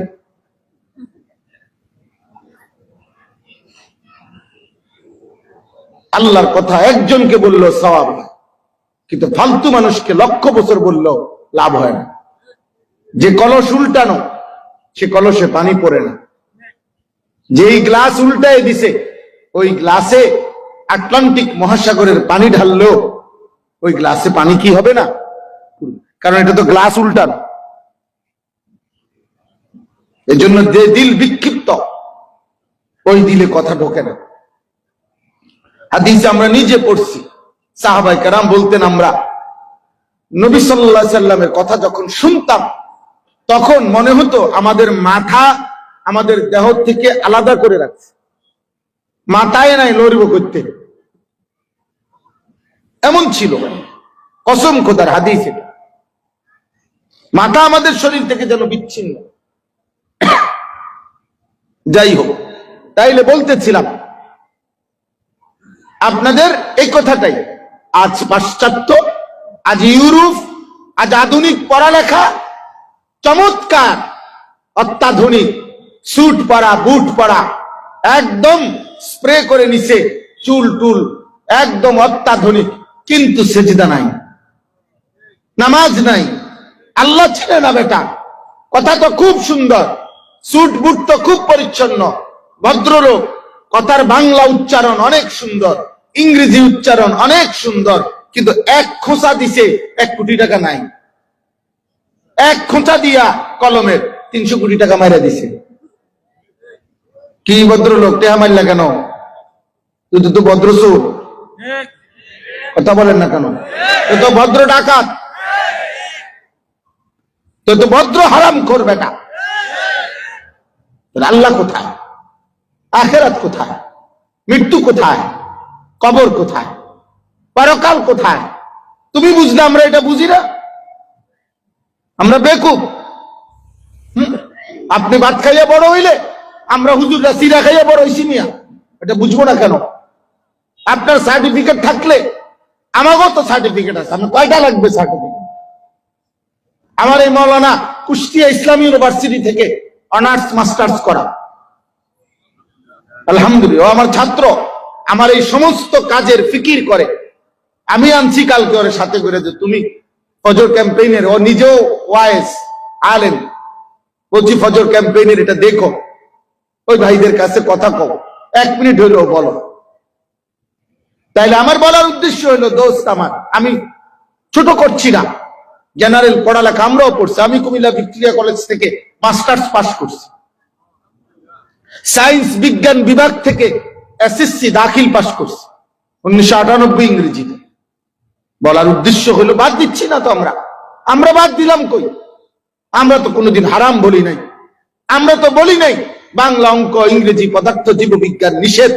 A: আল্লাহর কথা একজনকে বললো সওয়াব হয়, কিন্তু ফালতু মানুষকে লক্ষ বছর বললেও লাভ হয় না। যে কলস উল্টানো, সে কলসে পানি পড়ে না। যেই গ্লাস উল্টায় দিছে, ওই গ্লাসে আটলান্টিক মহাসাগরের পানি ঢাললেও ওই গ্লাসে পানি কি হবে না? কারণ এটা তো গ্লাস উল্টানো। এই জন্য যে দিল বিক্ষিপ্ত, ওই দিলে কথা ঢোকে না। হাদিসে আমরা নিজে পড়ছি, সাহাবায়ে কেরাম বলতেন, আমরা নবী সাল্লাল্লাহু আলাইহি সাল্লামের কথা যখন শুনতাম তখন মনে হতো আমাদের মাথা আমাদের দেহ থেকে আলাদা করে রাখছে, মাথায় নাই লড়ব করতে, এমন ছিল। কসম খোদার হাদিস এটা, মাথা আমাদের শরীর থেকে যেন বিচ্ছিন্ন। যাই হোক, তাইলে বলতেছিলাম আপনাদের এই কথাটাই, আজ পাশ্চাত্য, আজ ইউরোপ, আজ আধুনিক পড়ালেখা, চমৎকার অত্যাধুনিক স্যুট পরা, বুট পরা, একদম স্প্রে করে নিছে চুল টুল, একদম অত্যাধুনিক, কিন্তু সেজদা নাই, নামাজ নাই। আল্লাহ ছিলেন না বেটা, কথা তো খুব সুন্দর, স্যুট বুট তো খুব পরিচ্ছন্ন, ভদ্রলোক, কথার বাংলা উচ্চারণ অনেক সুন্দর, ইংরেজি উচ্চারণ অনেক সুন্দর, কিন্তু এক খোঁচা দিছে 1 কোটি টাকা নাই। এক খোঁচা দিয়া কলমের 300 কোটি টাকা মাইরা দিছে। কি ভদ্রলোক, টেহা মারলা কেন? তুই তো ভদ্র চোর, কথা বলেন না কেন? তুই তো ভদ্র ডাকাত, তুই তো ভদ্র হারাম খোর বেটা। আল্লাহ কোথায়? আখিরাত কোথায়? মৃত্যু কোথায়? কবর কোথায়? পরকাল কোথায়? তুমি বুঝলে, আমরা এটা বুঝি না, আমরা বেকুব। আপনি ভাত খাইয়া বড় হইলে, আমরা হুজুররা চিরা খাইয়া বড় হইছি মিয়া, এটা বুঝবো না কেন? আপনার সার্টিফিকেট থাকলে, আমারও তো সার্টিফিকেট আছে, আমার কয়টা লাগবে সার্টিফিকেট? আমার এই মৌলানা কুষ্টিয়া ইসলামী ইউনিভার্সিটি থেকে অনার্স মাস্টার্স করা, আলহামদুলিল্লাহ। আমার ছাত্র, আমার এই সমস্ত কাজের ফিকির করে। আমি আনছি কালকে ওর সাথে করে, যে তুমি ফজর ক্যাম্পেইনের, ও নিজেও ওয়াইস আলেম, বলছি ফজর ক্যাম্পেইনের এটা দেখো, ওই ভাইদের কাছে কথা কও, 1 মিনিট হইলেও বলো। তাইলে আমার বলার উদ্দেশ্য হলো, দোস্ত আমার, আমি ছোট করছি না, জেনারেল পড়ালেখা আমরাও পড়ছি। আমি কুমিল্লা ভিক্টোরিয়া কলেজ থেকে মাস্টার্স পাস করছি, সায়েন্স বিজ্ঞান বিভাগ থেকে এসএসসি দাখিল পাস করছি 1998 ইংরেজিতে। বলার উদ্দেশ্য হলো, বাদ দিচ্ছি না তো আমরা বাদ দিলাম কই? আমরা তো কোনোদিন হারাম বলি নাই, আমরা তো বলি নাই বাংলা, অঙ্ক, ইংরেজি, পদার্থ, জীববিজ্ঞান নিষেধ,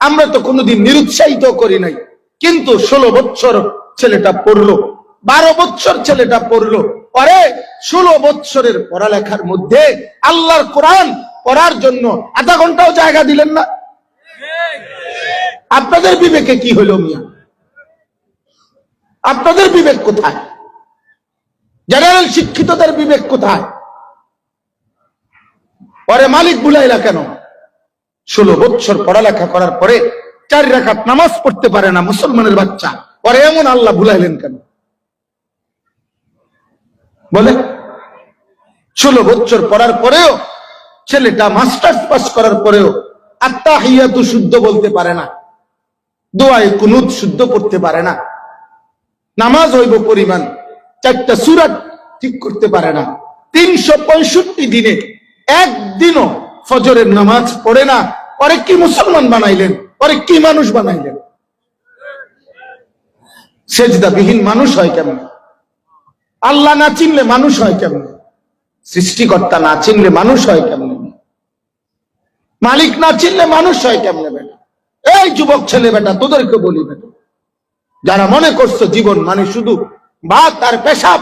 A: আমরা তো কোনোদিন নিরুৎসাহিত করি নাই। কিন্তু 16 বছর ছেলেটা পড়লো, 12 বছর ছেলেটা পড়লো, পরে 16 বছরের পড়ালেখার মধ্যে আল্লাহর কোরআন পড়ার জন্য আধা ঘন্টাও জায়গা দিলেন না। আপনাদের বিবেকে কি হলো মিয়া? আপনাদের বিবেক কোথায়? জেনারেল শিক্ষিতদের বিবেক কোথায়? পরে মালিক বুলাইলা কেন? 16 বছর পড়ালেখা করার পরে 4 রাকাত নামাজ পড়তে পারে না মুসলমানের বাচ্চা, পরে এমন আল্লাহ বুলাইলেন কেন? বলে 16 বছর পড়ার পরেও ছেলেটা মাস্টার্স পাস করার পরেও আত্তাহিয়াতু শুদ্ধ বলতে পারে না, দোয়ায়ে কুনুত শুদ্ধ পড়তে পারে না, নামাজ হইব পরিমাণ 4টা সূরা ঠিক করতে পারে না, 365 দিনে একদিনও ফজরের নামাজ পড়ে না। পরে কি মুসলমান বানাইলেন? পরে কি মানুষ বানাইলেন? সেজদাবিহীন মানুষ হয় কেমন? আল্লাহ না চিনলে মানুষ হয় কেমন? সৃষ্টিকর্তা না চিনলে মানুষ হয় কেমন? মালিক না চিনলে মানুষ হয় কেমনে বেটা? এই যুবক ছেলে বেটা, তোদেরকে বলি বেটা, যারা মনে করছো জীবন মানে শুধু ভাত আর পেশাব,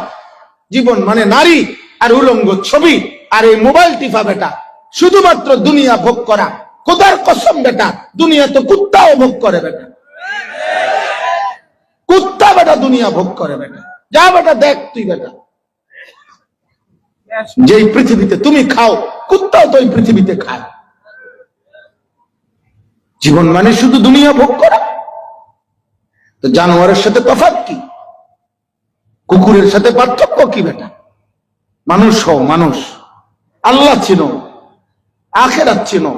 A: জীবন মানে নারী আর উলঙ্গ ছবি আর এই মোবাইল টিপা বেটা, শুধুমাত্র দুনিয়া ভোগ করা, খোদার কসম বেটা, দুনিয়া তো কুত্তাও ভোগ করে বেটা, কুত্তা বেটা দুনিয়া ভোগ করে বেটা। যা বেটা দেখ তুই বেটা, যেই পৃথিবীতে তুমি খাও, কুত্তাও তো এই পৃথিবীতে খায়। জীবন মানে শুধু দুনিয়া ভোগ করা, তো জানোয়ারের সাথে তফাৎ কি? কুকুরের সাথে পার্থক্য কি বেটা? মানুষ হও, মানুষ, আল্লাহ চিনো, আখিরাত চিনো,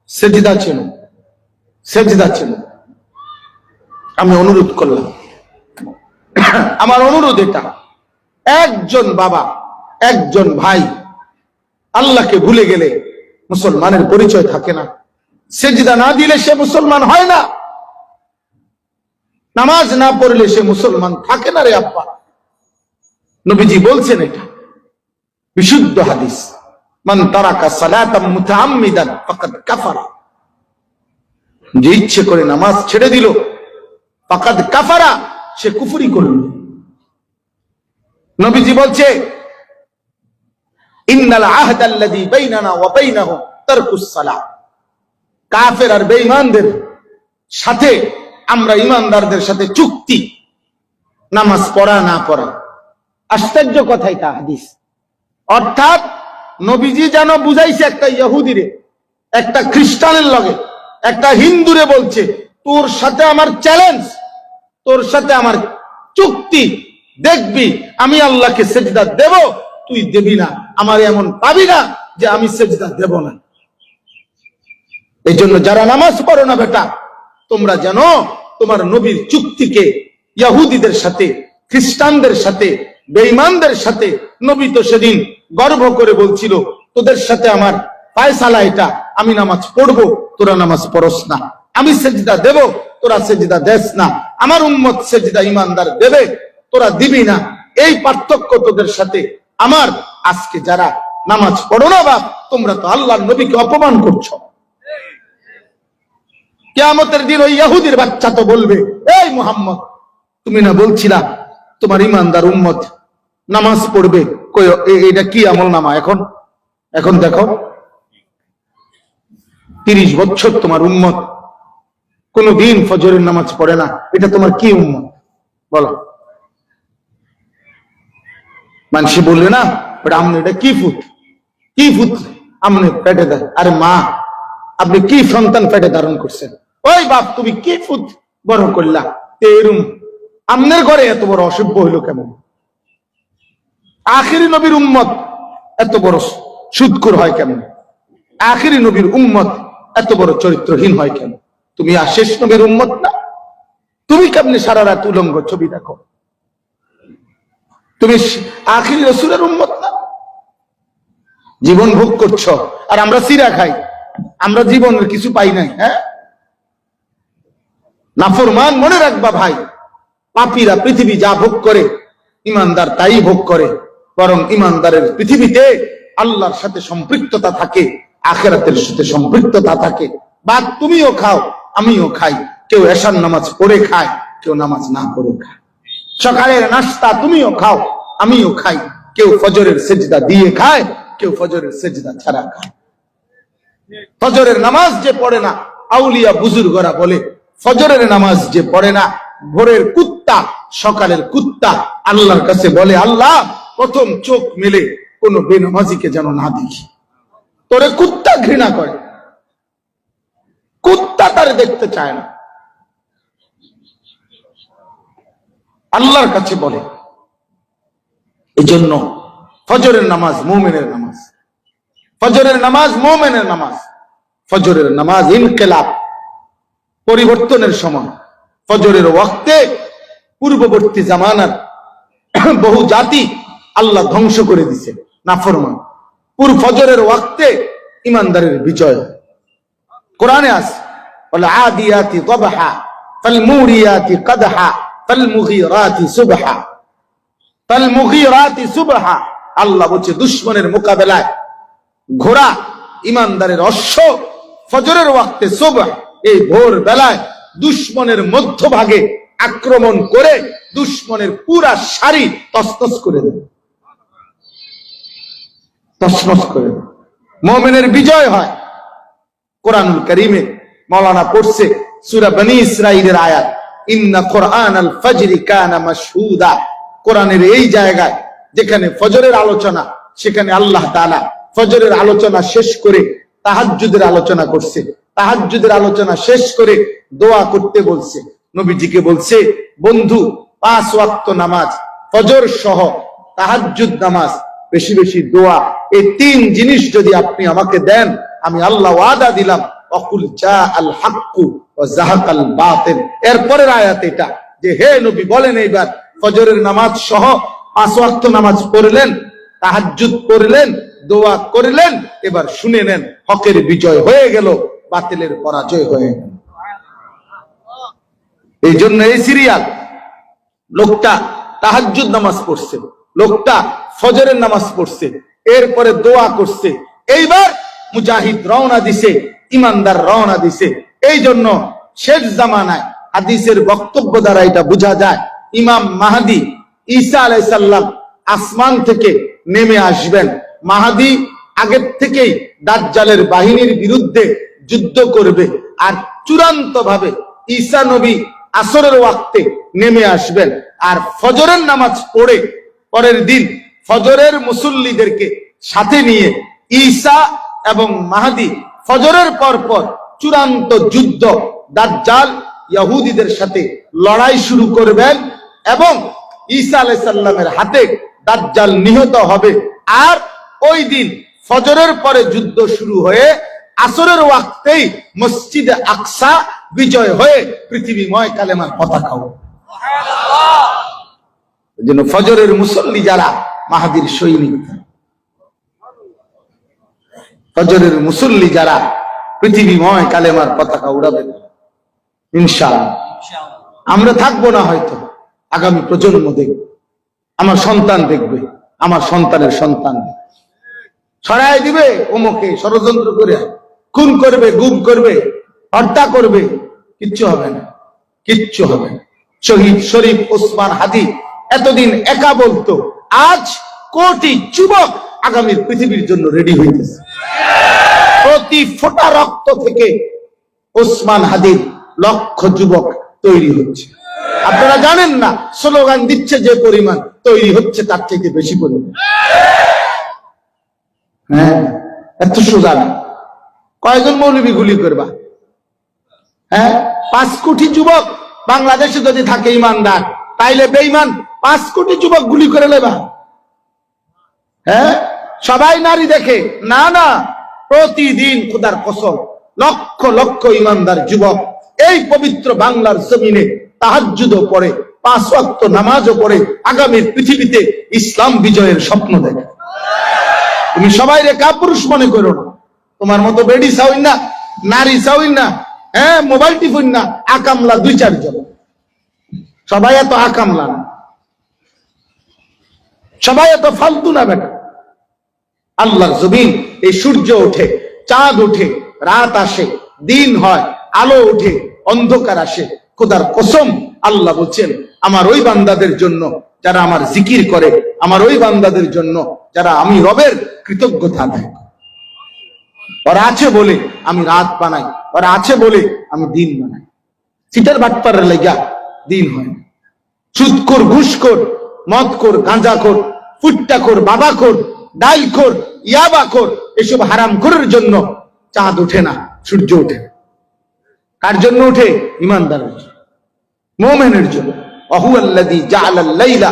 A: সেজদা চিনো, সেজদা চিনো। আমি অনুরোধ করলাম, আমার অনুরোধ এটা,
B: একজন বাবা, একজন ভাই আল্লাহকে ভুলে গেলে মুসলমানের পরিচয় থাকে না। সেজদা না দিলে সে মুসলমান হয় না, নামাজ না পড়লে সে মুসলমান থাকে না রে আব্বা। নবীজি বলছেন, এটা বিশুদ্ধ হাদিস, মান তারাকা সালাতাম মুতাআম্মিদান ফাকাদ কাফারা, যে ইচ্ছে করে নামাজ ছেড়ে দিল, ফাকাদ কাফারা, সে কুফরি করল। নবীজি বলছে, ইন্নাল আহদা আল্লাযী বাইনানা ওয়া বাইনাহুম তারকুস সালাহ, কাফের আর বেঈমানদের সাথে, আমরা ইমানদারদের সাথে চুক্তি, নামাজ পড়া না পড়া। আশ্চর্য কথা এটা হাদিস। অর্থাৎ নবীজি যেন বুঝাইছে একটা ইহুদিরে, একটা খ্রিস্টানের লগে, একটা হিন্দুরে বলছে, তোর সাথে আমার চ্যালেঞ্জ, তোর সাথে আমার চুক্তি, দেখবি আমি আল্লাহকে সেজদা দেব, তুই দেবি না, আমার এমন পাবি না যে আমি সেজদা দেব না। এই জন্য যারা নামাজ পড়ো না বেটা, তোমরা জানো তোমার নবীর চুক্তিকে ইহুদিদের সাথে, খ্রিস্টানদের সাথে, বেঈমানদের সাথে, নবী তো সেদিন গর্ব করে বলছিল, তোদের সাথে আমার ফায়সালা এটা, আমি নামাজ পড়বো, তোরা নামাজ পড়স না, আমি সেজদা দেব, তোরা সেজদা দেস না, আমার উম্মত সেজদা ইমানদার দেবে, তোরা দিবি না। এই পার্থক্য তোদের সাথে আমার। আজকে যারা নামাজ পড়ো না বাপ, তোমরা তো আল্লাহর নবীকে অপমান করছো। কিয়ামতের দিন ওই ইহুদির বাচ্চা তো বলবে, এই মুহাম্মদ, তুমি না বলছিলা তোমার ইমানদার উম্মত নামাজ পড়বে, কই এটা কি আমল নামা? এখন দেখো 30 বছর তোমার উম্মত কোনদিন ফজরের নামাজ পড়ে না, এটা তোমার কি উম্মত বলো? মানুষে বলবে না, আমনে এটা কি ফুট আমনে পেটে দেয়। আরে মা, আপনি কি সন্তান পেটে ধারণ করছেন? ওই বাপ, তুমি কি ফুট বড় করলা? এরম আমনের ঘরে এত বড় অসভ্য হইল কেমন? আখিরি নবীর উম্মত এত বড় সুদখোর হয় কেমন? আখিরি নবীর উম্মত এত বড় চরিত্রহীন হয় কেন? তুমি শেষ নবীর উম্মত না? তুমি কেমনে সারা রাত উলঙ্গ ছবি দেখো? তুমি আখিরি রাসূলের উম্মত না? জীবন ভোগ করছো আর আমরা সিরা খাই, আমরা জীবনের কিছু পাই নাই। হ্যাঁ, নাফরমান মনে রাখবা ভাই, পাপীরা পৃথিবী যা ভোগ করে ইমানদার তাই ভোগ করে। বরং ইমানদারের পৃথিবীতে আল্লাহর সাথে সম্পৃক্ততা থাকে, আখিরাতের সাথে সম্পৃক্ততা থাকে। বাদ তুমিও খাও, আমিও খাই, কেউ এশার নামাজ পড়ে খায়, কেউ নামাজ না পড়ে খায়। সকালের নাস্তা তুমিও খাও, আমিও খাই, কেউ ফজরের সেজদা দিয়ে খায়, কেউ ফজরের সেজদা ছাড়া খায়। ফজরের নামাজ যে পড়ে না, আউলিয়া বুজুর্গরা বলে, ফজরের নামাজ যে পড়ে না, ভোরের কুত্তা, সকালের কুত্তা আল্লাহর কাছে বলে, আল্লাহ প্রথম চোখ মেলে কোন বেনামাজিকে যেন না দেখি। তোরে কুত্তা ঘৃণা করে, কুত্তা তারে দেখতে চায় না, আল্লাহর কাছে বলে। এই জন্য ফজরের নামাজ মুমিনের নামাজ, ফজরের নামাজ মুমিনের নামাজ। ফজরের নামাজ ইনকিলাব, পরিবর্তনের সময়। ফজরের ওয়াক্তে পূর্ববর্তী জামানার বহু জাতি আল্লাহ ধ্বংস করে দিছে, নাফরমান। পুর ফজরের ওয়াক্তে ইমানদারের বিজয়। কোরআনে আছে, ওয়াল আদিয়াতি দবহা ফাল মুরিয়াতি কদহা ফাল মুগীরাতি সুবহা, ফাল মুগীরাতি সুবহা। আল্লাহ বলছে দুশমনের মোকাবেলায় ঘোড়া, ইমানদারের অশ্ব ফজরের ওয়াক্তে সুবহ, এই ভোর বেলায় দুশমনের মধ্যভাগে আক্রমণ করে দুশমনের পুরা সারি তছনছ করে দেবে, তছনছ করে দেবে। মুমিনের বিজয় হয়। কোরআনুল কারীমে মাওলানা পড়ছে সূরা বনী ইসরাঈলের আয়াত, ইন্না কুরআনাল ফাজরি কানা মাশহুদা। কোরআনের এই জায়গায় যেখানে ফজরের আলোচনা, সেখানে আল্লাহ তাআলা ফজরের আলোচনা শেষ করে তাহাজ্জুদের আলোচনা করছে। তাহাজ্জুদের আলোচনা শেষ করে দোয়া করতে বলছে। নবীজিকে বলছে, বন্ধু 5 ওয়াক্ত নামাজ, ফজর সহ তাহাজ্জুদ নামাজ, বেশি বেশি দোয়া, এই 3 জিনিস যদি আপনি আমাকে দেন, আমি আল্লাহ ওয়াদা দিলাম, অকুল জা আল হাক্কু ওয়া যাহাকাল বাতিল। এরপরের আয়াত এটা যে, হে নবী বলেন এইবার ফজরের নামাজ সহ 5 ওয়াক্ত নামাজ পড়লেন, তাহাজ্জুদ পড়লেন, দোয়া করলেন, এবার শুনে নেন, হকের বিজয় হয়ে গেল, বাতিলের পরাজয় হয়ে গেল। এই জন্য এই সিরিয়াল, লোকটা তাহাজ্জুদ নামাজ পড়ছে, লোকটা ফজরের নামাজ পড়ছে, এরপরে দোয়া করছে, এইবার মুজাহিদ রওনা দিছে, ইমানদার রওনা দিছে। এই জন্য শেষ জামানায় হাদিসের বক্তব্য দ্বারা এটা বোঝা যায়, ইমাম মাহদি ঈসা আলাইহিস সালাম আসমান থেকে নেমে আসবেন। মাহদি আগের থেকেই দাজ্জালের বাহিনীর বিরুদ্ধে যুদ্ধ করবে, আর চূড়ান্ত ভাবে ঈসা নবী আসরের ওয়াক্তে নেমে আসবেন। আর ফজরের নামাজ পড়ে পরের দিন ফজরের মুসল্লিদেরকে সাথে নিয়ে ঈসা এবং মাহদি ফজরের পর চূড়ান্ত যুদ্ধ, দাজ্জাল ইহুদিদের সাথে লড়াই শুরু করবেন এবং ঈসা আলাইহিস সালামের হাতে দাজ্জাল নিহত হবে। আর ওই দিন ফজরের পরে যুদ্ধ শুরু হয়ে আসরের ওয়াক্তেই মসজিদে আকসা বিজয় হয়ে পৃথিবীময় কালেমার পতাকা উড়বে। যেন ফজরের মুসল্লি যারা মাহদির সৈনিক, ফজরের মুসল্লি যারা পৃথিবীময় কালেমার পতাকা উড়াবে ইনশাআল্লাহ। আমরা থাকবো না, হয়তো আগামী প্রজন্ম দেখবে, আমার সন্তান দেখবে, আমার সন্তানের সন্তান ছড়াই দিবে, ওমকে ষড়যন্ত্র করে খুন করবে, গুম করবে, হত্যা করবে, কিচ্ছু হবে না, কিচ্ছু হবে না। শহীদ শরীফ ওসমান হাদি এতদিন একা বলতো, আজ কোটি যুবক আগামীর পৃথিবীর জন্য রেডি হইতেছে। প্রতি ফোঁটা রক্ত থেকে ওসমান হাদির লক্ষ যুবক তৈরি হচ্ছে। আপনারা জানেন না, স্লোগান দিচ্ছে যে পরিমাণ, তৈরি হচ্ছে তার থেকে বেশি পরিমাণ। হ্যাঁ, এত সোজা না। কয়জন মৌলবী গুলি করবা? হ্যাঁ, 5 কোটি যুবক বাংলাদেশে যদি থাকে ইমানদার, তাইলে বেঈমান 5 কোটি যুবক গুলি করে নেবা? হ্যাঁ, সবাই নারী দেখে না, না, প্রতিদিন খোদার কসম লক্ষ লক্ষ ইমানদার যুবক এই পবিত্র বাংলার জমিনে তাহাজ্জুদও পড়ে, 5 ওয়াক্ত নামাজও পড়ে, আগামীর পৃথিবীতে ইসলাম বিজয়ের স্বপ্ন দেখে। তুমি সবাই রে কাপুরুষ মনে করো না, তোমার মতো বেডি চাউই না, নারী চাউই না, হ্যাঁ, মোবাইল টিপুন না, আকামলা 2-4 জন, সবাই এত আকামলা না, সবাই এত ফালতু না বেটা। আল্লাহর জমিন, এই সূর্য ওঠে, চাঁদ ওঠে, রাত আসে, দিন হয়, আলো ওঠে, অন্ধকার আসে। খোদার কসম আল্লাহ বলছেন, আমার ওই বান্দাদের জন্য যারা আমার জিকির করে, আমার ওই বান্দাদের জন্য যারা আমি রবের কৃতজ্ঞতা আদায় করে। ওরা আছে বলে আমি রাত বানাই, ওরা আছে বলে আমি দিন বানাই। সিটার বাটপারের লাগা দিন হয় না। সুদখোর, ঘুষখোর, মদখোর, গাঁজাখোর, ফুট্টাখোর, বাবাখোর, ডাইলখোর, ইয়াবাখোর, এসব হারামখোরের জন্য চাঁদ ওঠে না, সূর্য ওঠে না। কার জন্য ওঠে? ইমানদারের জন্য, মুমিনের জন্য। ওয়াহুয়াল্লাযী জাআলাল লাইলা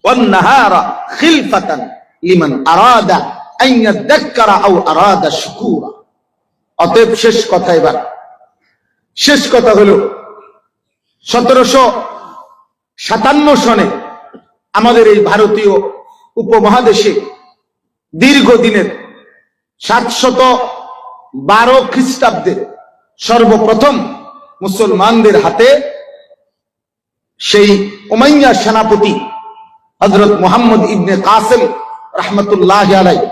B: ওয়ান নাহারা খিলফাতান লিমান আরাদা আন ইয়াযাক্কারা আও আরাদা শুকুরা। অতএব শেষ কথা, এবার শেষ কথা হলো 1757 সনে আমাদের এই ভারতীয় উপমহাদেশে দীর্ঘদিনের 712 খ্রিস্টাব্দে সর্বপ্রথম মুসলমানদের হাতে সেই উমাইয়া সেনাপতি হযরত মুহাম্মদ ইবনে কাসিম রাহমাতুল্লাহি আলাইহি,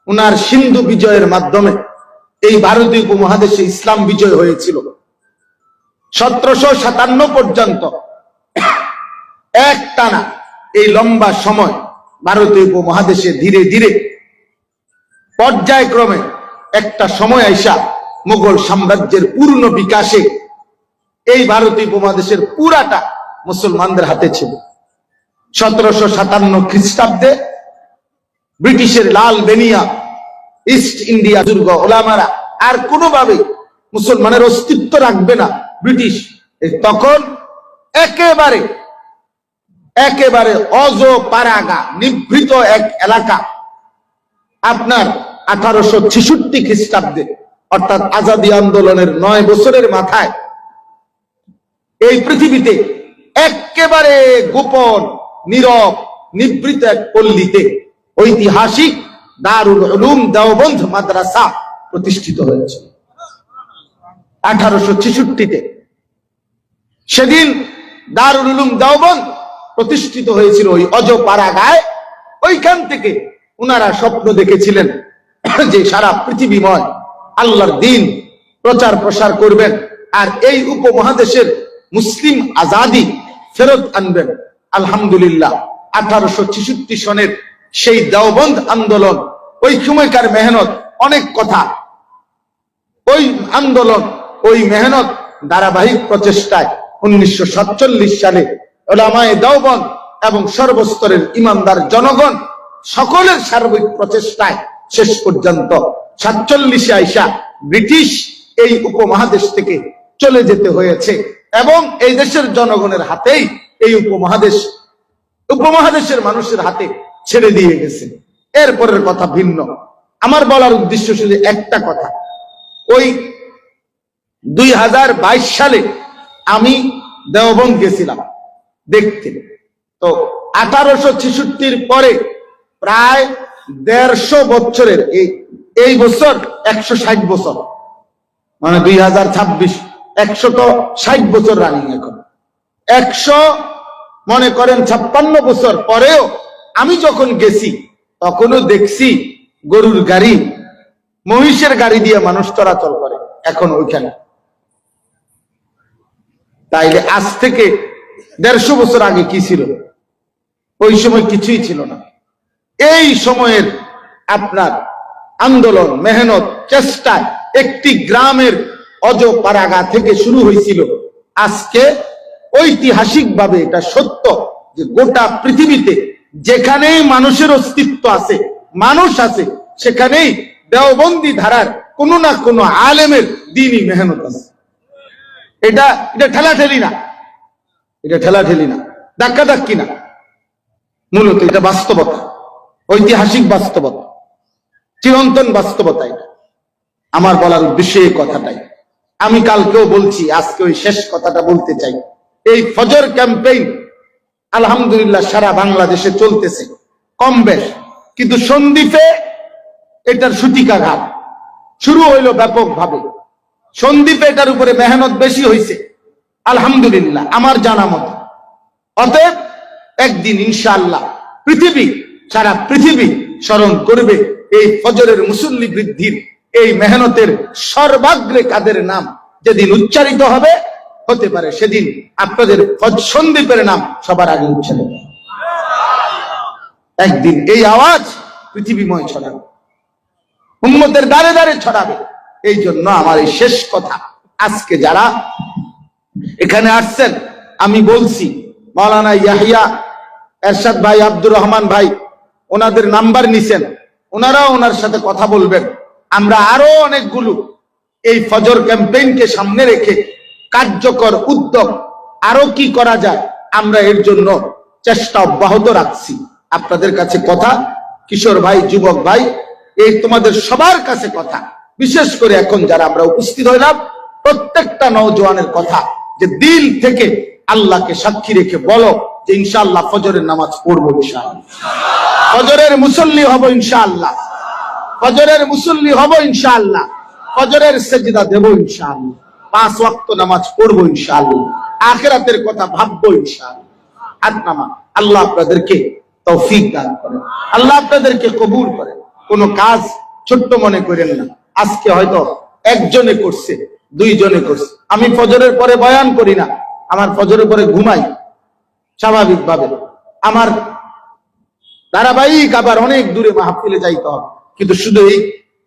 B: উনার সিন্ধু বিজয়ের মাধ্যমে এই ভারতীয় উপমহাদেশে ইসলাম বিজয় হয়েছিল। 1757 পর্যন্ত একটানা এই লম্বা সময় ভারতীয় উপমহাদেশে ধীরে ধীরে পর্যায়ক্রমে একটা সময় আইসা মুঘল সাম্রাজ্যের পূর্ণ বিকাশে এই ভারতীয় উপমহাদেশের পুরাটা মুসলমানদের হাতে ছিল। 1757 খ্রিস্টাব্দে ব্রিটিশের লাল বেনিয়া, ইস্ট ইন্ডিয়া দুর্গ ওলামারা আর কোনোভাবে মুসলমানের অস্তিত্ব রাখবে না। ব্রিটিশ তখন একেবারে একেবারে অজপাড়াগা নিভৃত এক এলাকা। আপনার 1866 খ্রিস্টাব্দে অর্থাৎ আজাদী আন্দোলনের 9 বছরের মাথায় এই পৃথিবীতে একেবারে গোপন নীরব নিবৃত এক পল্লীতে ঐতিহাসিক দারুল উলুম দেওবন্দ মাদ্রাসা প্রতিষ্ঠিত হয়েছে 1866-তে। সেদিন দারুল উলুম দেওবন্দ প্রতিষ্ঠিত হয়েছিল ওই অজপাড়াগায়। ওইখান থেকে উনারা স্বপ্ন দেখেছিলেন যে সারা পৃথিবীময় আল্লাহর দ্বীন প্রচার প্রসার করবেন আর এই উপমহাদেশের মুসলিম আজাদি ফেরত আনবেন। আলহামদুলিল্লাহ 1866 সনের সেই দেওবন্দ আন্দোলন, ওই সময়কার মেহনত, অনেক কথা, ওই আন্দোলন, ওই মেহনত ধারাবাহিক প্রচেষ্টায় 1947 সালে উলামায়ে দেওবন্দ এবং সর্বস্তরের ইমানদার জনগণ সকলের সার্বিক প্রচেষ্টায় শেষ পর্যন্ত 47 আইসা ব্রিটিশ এই উপমহাদেশ থেকে চলে যেতে হয়েছে এবং এই দেশের জনগণের হাতেই এই উপমহাদেশের মানুষের হাতে ছেড়ে দিয়ে গেছে। এরপরের কথা ভিন্ন। আমার বলার উদ্দেশ্য শুধু একটা কথা, ওই 2022 সালে আমি দেওবন্দ গেছিলাম দেখতে। তো 1866 পরে প্রায় 150 বছরের এই বছর 160 বছর, মানে 2026 160 বছর রানিং। এখন 100 মনে করেন 56 বছর পরেও আমি যখন গেছি তখনও দেখছি গরুর গাড়ি, মহিষের গাড়ি দিয়ে মানুষ চলাচল করে এখন ওইখানে। তাইলে আজ থেকে 150 বছর আগে কি ছিল? ওই সময় কিছুই ছিল না। এই সময়ের আপনার আন্দোলন, মেহনত, চেষ্টায় একটি গ্রামের অজপাড়াগা থেকে শুরু হয়েছিল। আজকে ঐতিহাসিকভাবে এটা সত্য যে গোটা পৃথিবীতে যেখানেই মানুষের অস্তিত্ব আছে, মানুষ আছে, সেখানেই দেওবন্দি ধারার কোন না কোন আলেমের দ্বীনি মেহনত আছে। এটা ঠেলাঠেলি না, এটা ঠেলাঠেলি না, ধাক্কাধাক্কি না, মূলত এটা বাস্তবতা, ঐতিহাসিক বাস্তবতা, চিরন্তন বাস্তবতা। এটা আমার বলার উদ্দেশ্য এই কথাটাই। আমি কালকেও বলছি, আজকে ওই শেষ কথাটা বলতে চাই। এই ফজর ক্যাম্পেইন আলহামদুলিল্লাহ সারা বাংলাদেশে চলতেছে কম বেশ, কিন্তু সন্দ্বীপে এটার সূতিকাঘাত শুরু হইল ব্যাপকভাবে। সন্দ্বীপে এটার উপরে মেহনত বেশি হয়েছে আলহামদুলিল্লাহ আমার জানা মতো। অতএব একদিন ইনশাআল্লাহ সারা পৃথিবী স্মরণ করবে এই ফজরের মুসল্লি বৃদ্ধির এই মেহনতের সর্বাগ্রে কাদের নাম যেদিন উচ্চারিত হবে, হতে পারে সেদিন আপনাদের সন্দ্বীপের নাম সবার আগে উচ্চারিত। একদিন এই আওয়াজ পৃথিবীময় ছড়াবে, উম্মতের দ্বারে দ্বারে ছড়াবে। এই জন্য আমার এই শেষ কথা, আজকে যারা এখানে আসছেন, আমি বলছি মাওলানা ইয়াহিয়া এরশাদ ভাই, আব্দুর রহমান ভাই, ওনাদের নাম্বার নিছেন, ওনারাও ওনার সাথে কথা বলবেন। আমরা আরো অনেকগুলো এই ফজর ক্যাম্পেইনকে সামনে রেখে কার্যকর উদ্যোগ আরো কি করা যায়, আমরা এর জন্য চেষ্টা অব্যাহত রাখছি। আপনাদের কাছে কথা, কিশোর ভাই, যুবক ভাই, এই তোমাদের সবার কাছে কথা, বিশেষ করে এখন যারা আমরা উপস্থিত হইলাম, প্রত্যেকটা নওজোয়ানের কথা, যে দিল থেকে আল্লাহকে সাক্ষী রেখে বলো যে ইনশাআল্লাহ ফজরের নামাজ পড়বো, ইনশাআল্লাহ ফজরের মুসল্লি হব, ইনশাআল্লাহ ফজরের মুসল্লি হব, ইনশাআল্লাহ ফজরের সেজদা দেব, ইনশাআল্লাহ 5 ওয়াক্ত নামাজ পড়বো, ইনশাআল্লাহ আখিরাতের কথা ভাববো, ইনশাআল্লাহ। হাত নামা। আল্লাহ আপনাদেরকে তৌফিক দান করেন, আল্লাহ আপনাদেরকে কবুল করেন। কোন কাজ ছোট্ট মনে করেন না। আজকে হয়তো একজনে করছে, 2 জনে করছে। আমি ফজরের পরে বয়ান করি না, আমার ফজরের পরে ঘুমাই স্বাভাবিকভাবে। আমার ধারাবাহিক আবার অনেক দূরে মাহফিলে যাইতে হবে, কিন্তু শুধু এই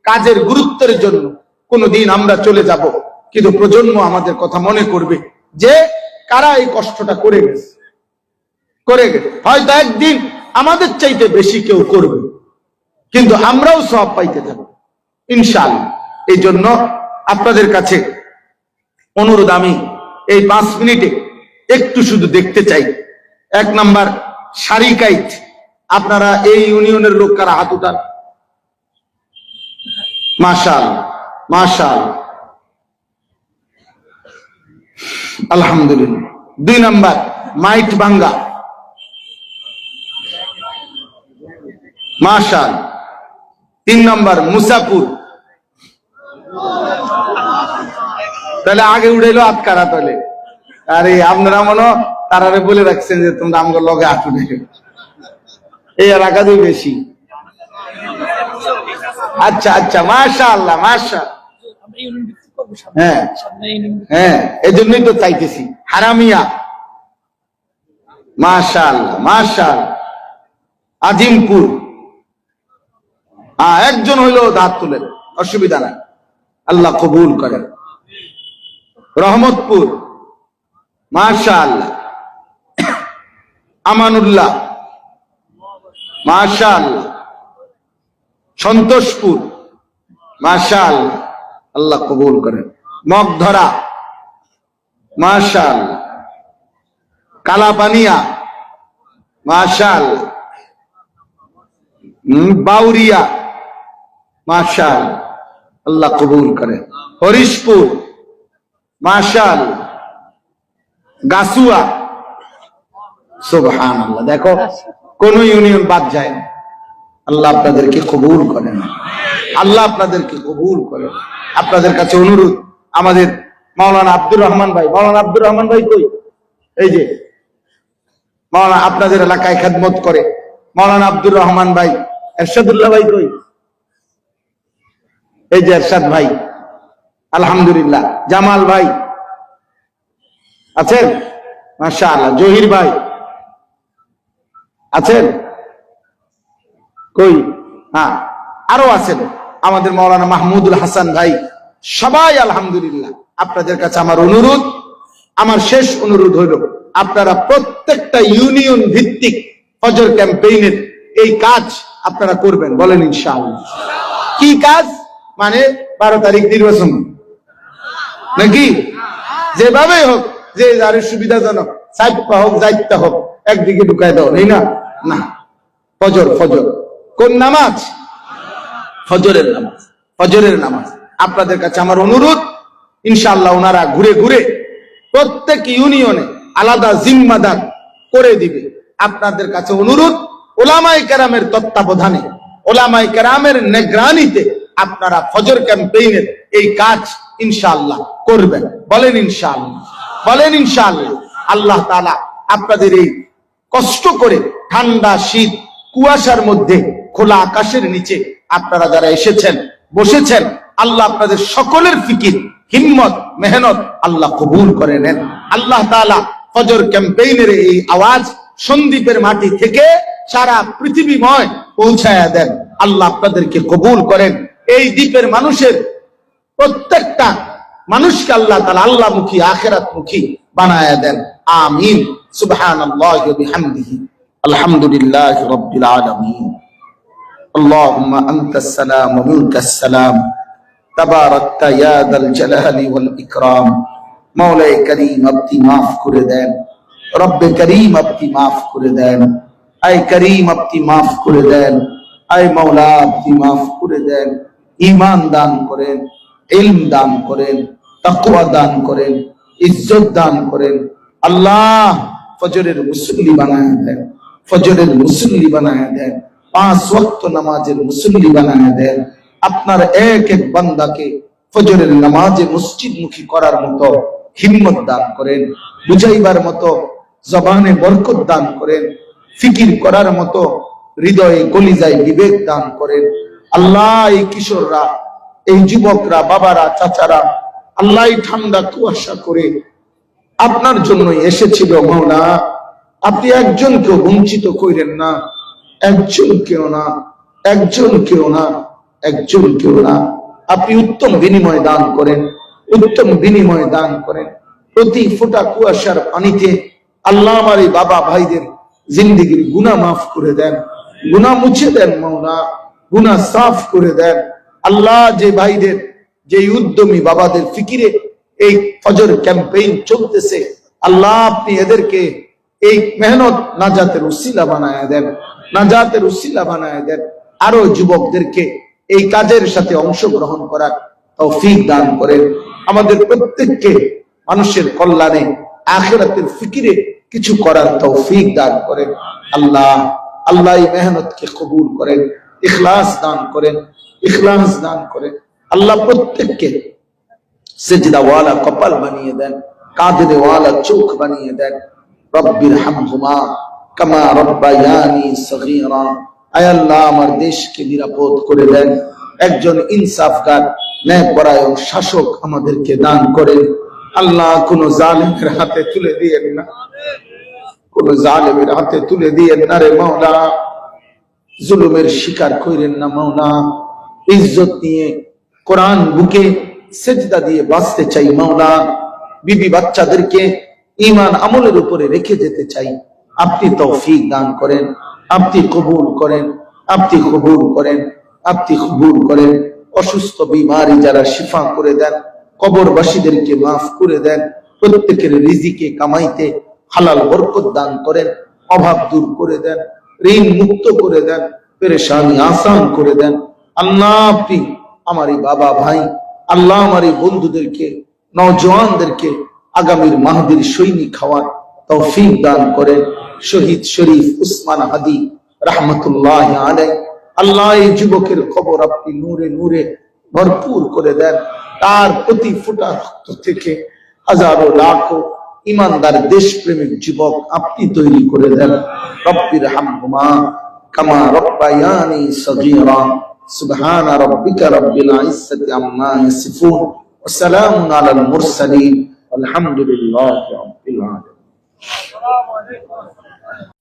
B: কাজের গুরুত্বের জন্য কোনদিন আমরা চলে যাব, কিন্তু প্রজন্ম আমাদের কথা মনে করবে যে কারা এই কষ্টটা করে গেছে। হয়তো একদিন আমাদের চাইতে বেশি কেউ করবে, কিন্তু আমরাও সব পাইতে থাকবো ইনশাআল্লাহ। এই জন্য আপনাদের কাছে অনুরোধ, আমি এই 5 মিনিটে একটু শুধু দেখতে চাই। 1 নাম্বার সারিকাইত, আপনারা এই ইউনিয়নের লোক কারা হাত উঠান? মাশাআল্লাহ, মাশাআল্লাহ, আলহামদুলিল্লাহ। 2 নাম্বার মাইট ভাঙ্গা, মাশাআল্লাহ। 3 নম্বর মুসাপুর। তাহলে আগে উড়াইলো আটকারা। তাহলে আরে আপনারা মনে তারারে বলে রাখছেন যে তোমরা আমগো লগে আটু দেখে, এই এলাকা দিয়ে বেশি। আচ্ছা আচ্ছা, মাশাআল্লাহ মাশাআল্লাহ। হ্যাঁ হ্যাঁ, এই জন্যই তো চাইতেছি। হারামিয়া, মাশাআল্লাহ মাশাআল্লাহ। আজিমপুর, একজন হইলো হাত তুলেন, অসুবিধা নাই, আল্লাহ কবুল করেন। রহমতপুর, মাশাআল্লাহ। আমানুল্লাহ, মাশাআল্লাহ। সন্তোষপুর, মাশাআল্লাহ, আল্লাহ কবুল করেন। মগধরা, মাশাআল্লাহ। কালাপানিয়া, মাশাআল্লাহ। বাউরিয়া, মাশাআল্লাহ, আল্লাহ কবুল করেন। হরিশপুর, মাশাআল্লাহ। গাছুয়া, সুবহানাল্লাহ। দেখো কোন ইউনিয়ন বাদ যায় না। আল্লাহ আপনাদেরকে কবুল করেন, আল্লাহ আপনাদেরকে কবুল করেন। আপনাদের কাছে অনুরোধ, আমাদের মাওলানা আব্দুর রহমান ভাই, মাওলানা আব্দুর রহমান ভাই কই? এই যে মাওলানা আপনাদের এলাকায় খেদমত করে মাওলানা আব্দুর রহমান ভাই। এরশাদুল্লাহ ভাই কই? এই যে এরশাদ ভাই, আলহামদুলিল্লাহ। জামাল ভাই আছেন? মাশাআল্লাহ। জহির ভাই আছেন? কই? হ্যাঁ, আরো আছেন আমাদের মাওলানা মাহমুদুল হাসান ভাই। সবাই আলহামদুলিল্লাহ। আপনাদের কাছে আমার অনুরোধ, আমার শেষ অনুরোধ হইল, আপনারা প্রত্যেকটা ইউনিয়ন ভিত্তিক ফজর ক্যাম্পেইনের এই কাজ আপনারা করবেন। বলেন ইনশাআল্লাহ। কি কাজ? মানে 12 তারিখ নির্বাচন নাকি? যেভাবে হোক, যে যার সুবিধাজনক, সাইপা হোক যাইতা হোক, একদিকে ঢুকাই দাও, এই না না। ফজর, ফজর কোন নামাজ? ফজরের নামাজ, ফজরের নামাজ। আপনাদের কাছে আমার অনুরোধ, ইনশাআল্লাহ ওনারা ঘুরে ঘুরে প্রত্যেক ইউনিয়নে আলাদা জিম্মাদার করে দিবে। আপনাদের কাছে অনুরোধ, ওলামায়ে কেরামের তত্ত্বাবধানে, ওলামায়ে কেরামের নিগরানিতে আপনারা ফজর ক্যাম্পেইনের এই কাজ ইনশাআল্লাহ করবেন। বলেন ইনশাআল্লাহ, বলেন ইনশাআল্লাহ। আল্লাহ তাআলা আপনাদের এই কষ্ট করে ঠান্ডা শীত কুয়াশার মধ্যে খোলা আকাশের নিচে আপনারা যারা এসেছেন, বসেছেন, আল্লাহ আপনাদের সকলের ফিকির, হিম্মত, মেহনত আল্লাহ কবুল করে নেন। আল্লাহ তাআলা ফজর ক্যাম্পেইনের এই আওয়াজ সন্দ্বীপের মাটি থেকে সারা পৃথিবীময় পৌঁছায়া দেন। আল্লাহ আপনাদেরকে কবুল করেন। এই দ্বীপের মানুষের প্রত্যেকটা মানুষকে আল্লাহ তাআলা আল্লাহমুখী, আখিরাতমুখী বানায়া দেন। আমিন। সুবহানাল্লাহি ওয়া বিহামদিহি, আলহামদুলিল্লাহি রাব্বিল আলামিন। আল্লাহুম্মা আনতাস সালাম ওয়া মিনকাস সালাম, তাবারাকতা ইয়া যাল জালালি ওয়াল ইকরাম। মাওলায়ে কারীম, আপনি মাফ করে দেন। রব্বে করিম, আপনি মাফ করে দেন। আয় করিম, আপনি মাফ করে দেন। আয় মাওলা, আপনি মাফ করে দেন। ঈমান দান করেন, ইলম দান করেন, তাকওয়া দান করেন, ইজ্জত দান করেন। আল্লাহ ফজরের মুসল্লি বানায় দেন, ফজরের মুসল্লি বানায় দেন, 5 ওয়াক্ত নামাজের মুসল্লি বানায় দেন। আপনার এক এক বান্দাকে ফজরের নামাজে মসজিদমুখী করার মতো হিম্মত দান করেন, বুঝাইবার মতো জবানে বরকত দান করেন, ফিকির করার মতো হৃদয়ে কলিজায় বিবেক দান করেন। আল্লাহ এই কিশোররা, এই যুবকরা, বাবারা, চাচারা, আল্লাহ ঠান্ডা কুয়াশা করে আপনার জন্যই এসেছিল। মাওলা, আপনি একজনকেও বঞ্চিত করেন না, একজনকেও না, একজনকেও না, একজনকেও না। আপনি উত্তম বিনিময় দান করেন, উত্তম বিনিময় দান করেন। প্রতি ফোঁটা কুয়াশার পানিতে আল্লাহ আমার এই বাবা ভাইদের জিন্দেগির গুনাহ মাফ করে দেন, গুনাহ মুছে দেন। মাওলা, গুনাহ সাফ করে দেন। আল্লাহ, যে ভাইদের, যে উদ্যমী বাবাদের ফিকিরে এই ফজর ক্যাম্পেইন চলতেছে, আল্লাহ আপনি এদেরকে এই মেহনত নাজাতের উসিলা বানায় দেন, নাজাতের উসিলা বানায় দেন। আরো যুবকদেরকে এই কাজের সাথে অংশগ্রহণ করার তৌফিক দান করেন। আমাদের প্রত্যেককে মানুষের কল্যাণে, আখিরাতের ফিকিরে কিছু করার তৌফিক দান করেন। আল্লাহ, আল্লাহ এই মেহনতকে কবুল করেন, ইখলাস দান করেন, ইখলাস দান করেন। আল্লাহ প্রত্যেককে সেজদাওয়ালা কপাল বানিয়ে দেন, কাঁদনেওয়ালা চোখ বানিয়ে দেন। রব্বির হামহুমা কামা রব্বায়ানি সগীরা। আয় আল্লাহ আমার দেশকে নিরাপদ করে দেন, একজন ইনসাফগার ন্যায়পরায়ণ শাসক আমাদেরকে দান করেন। আল্লাহ কোন জালেমের হাতে তুলে দিয়েন না, কোন জালেমের হাতে তুলে দিয়েন না রে মাওলা। জুলুমের শিকার কইরেন না মাওলা। ইজ্জত নিয়ে কোরআন বুকে সেজদা দিয়ে বাঁচতে চাই মাওলা। বিবি বাচ্চাদেরকে ঈমান আমলের উপরে রেখে যেতে চাই। আপনি তৌফিক দান করেন, আপনি কবুল করেন, আপনি কবুল করেন, আপনি কবুল করেন। অসুস্থ বিমারি যারা শিফা করে দেন, কবরবাসীদেরকে মাফ করে দেন। প্রত্যেকের রিজিকে কামাইতে হালাল বরকত দান করেন, অভাব দূর করে দেন, ঋণ মুক্ত করে দেন, পেরেশানি আসান করে দেন। আল্লাহ আপনি আমার এই বাবা ভাই, আল্লাহ আমার এই বন্ধুদেরকে, নওজওয়ানদেরকে আগামীর মাহদির সৈনিক হওয়ার তৌফিক দান করেন। শহীদ শরীফ উসমান হাদি রাহমাতুল্লাহ আলাইহি, আল্লাহ এই যুবকের খবর আপনি নূরে নূরে ভরপুর করে দেন। তার প্রতি ফোঁটা রক্ত থেকে হাজারো লাখো ইমানদার দেশপ্রেমিক যুবক আপনি তৈরি করে দেন। রব্বির হামহুমা কামা রব্বায়ানি সগীরা। সুবহান রাব্বিকা রাব্বিল ইজ্জাতি আম্মা ইয়াসিফুন ওয়া সালামুন আলাল মুরসালিন আলহামদুলিল্লাহি রাব্বিল আলামিন।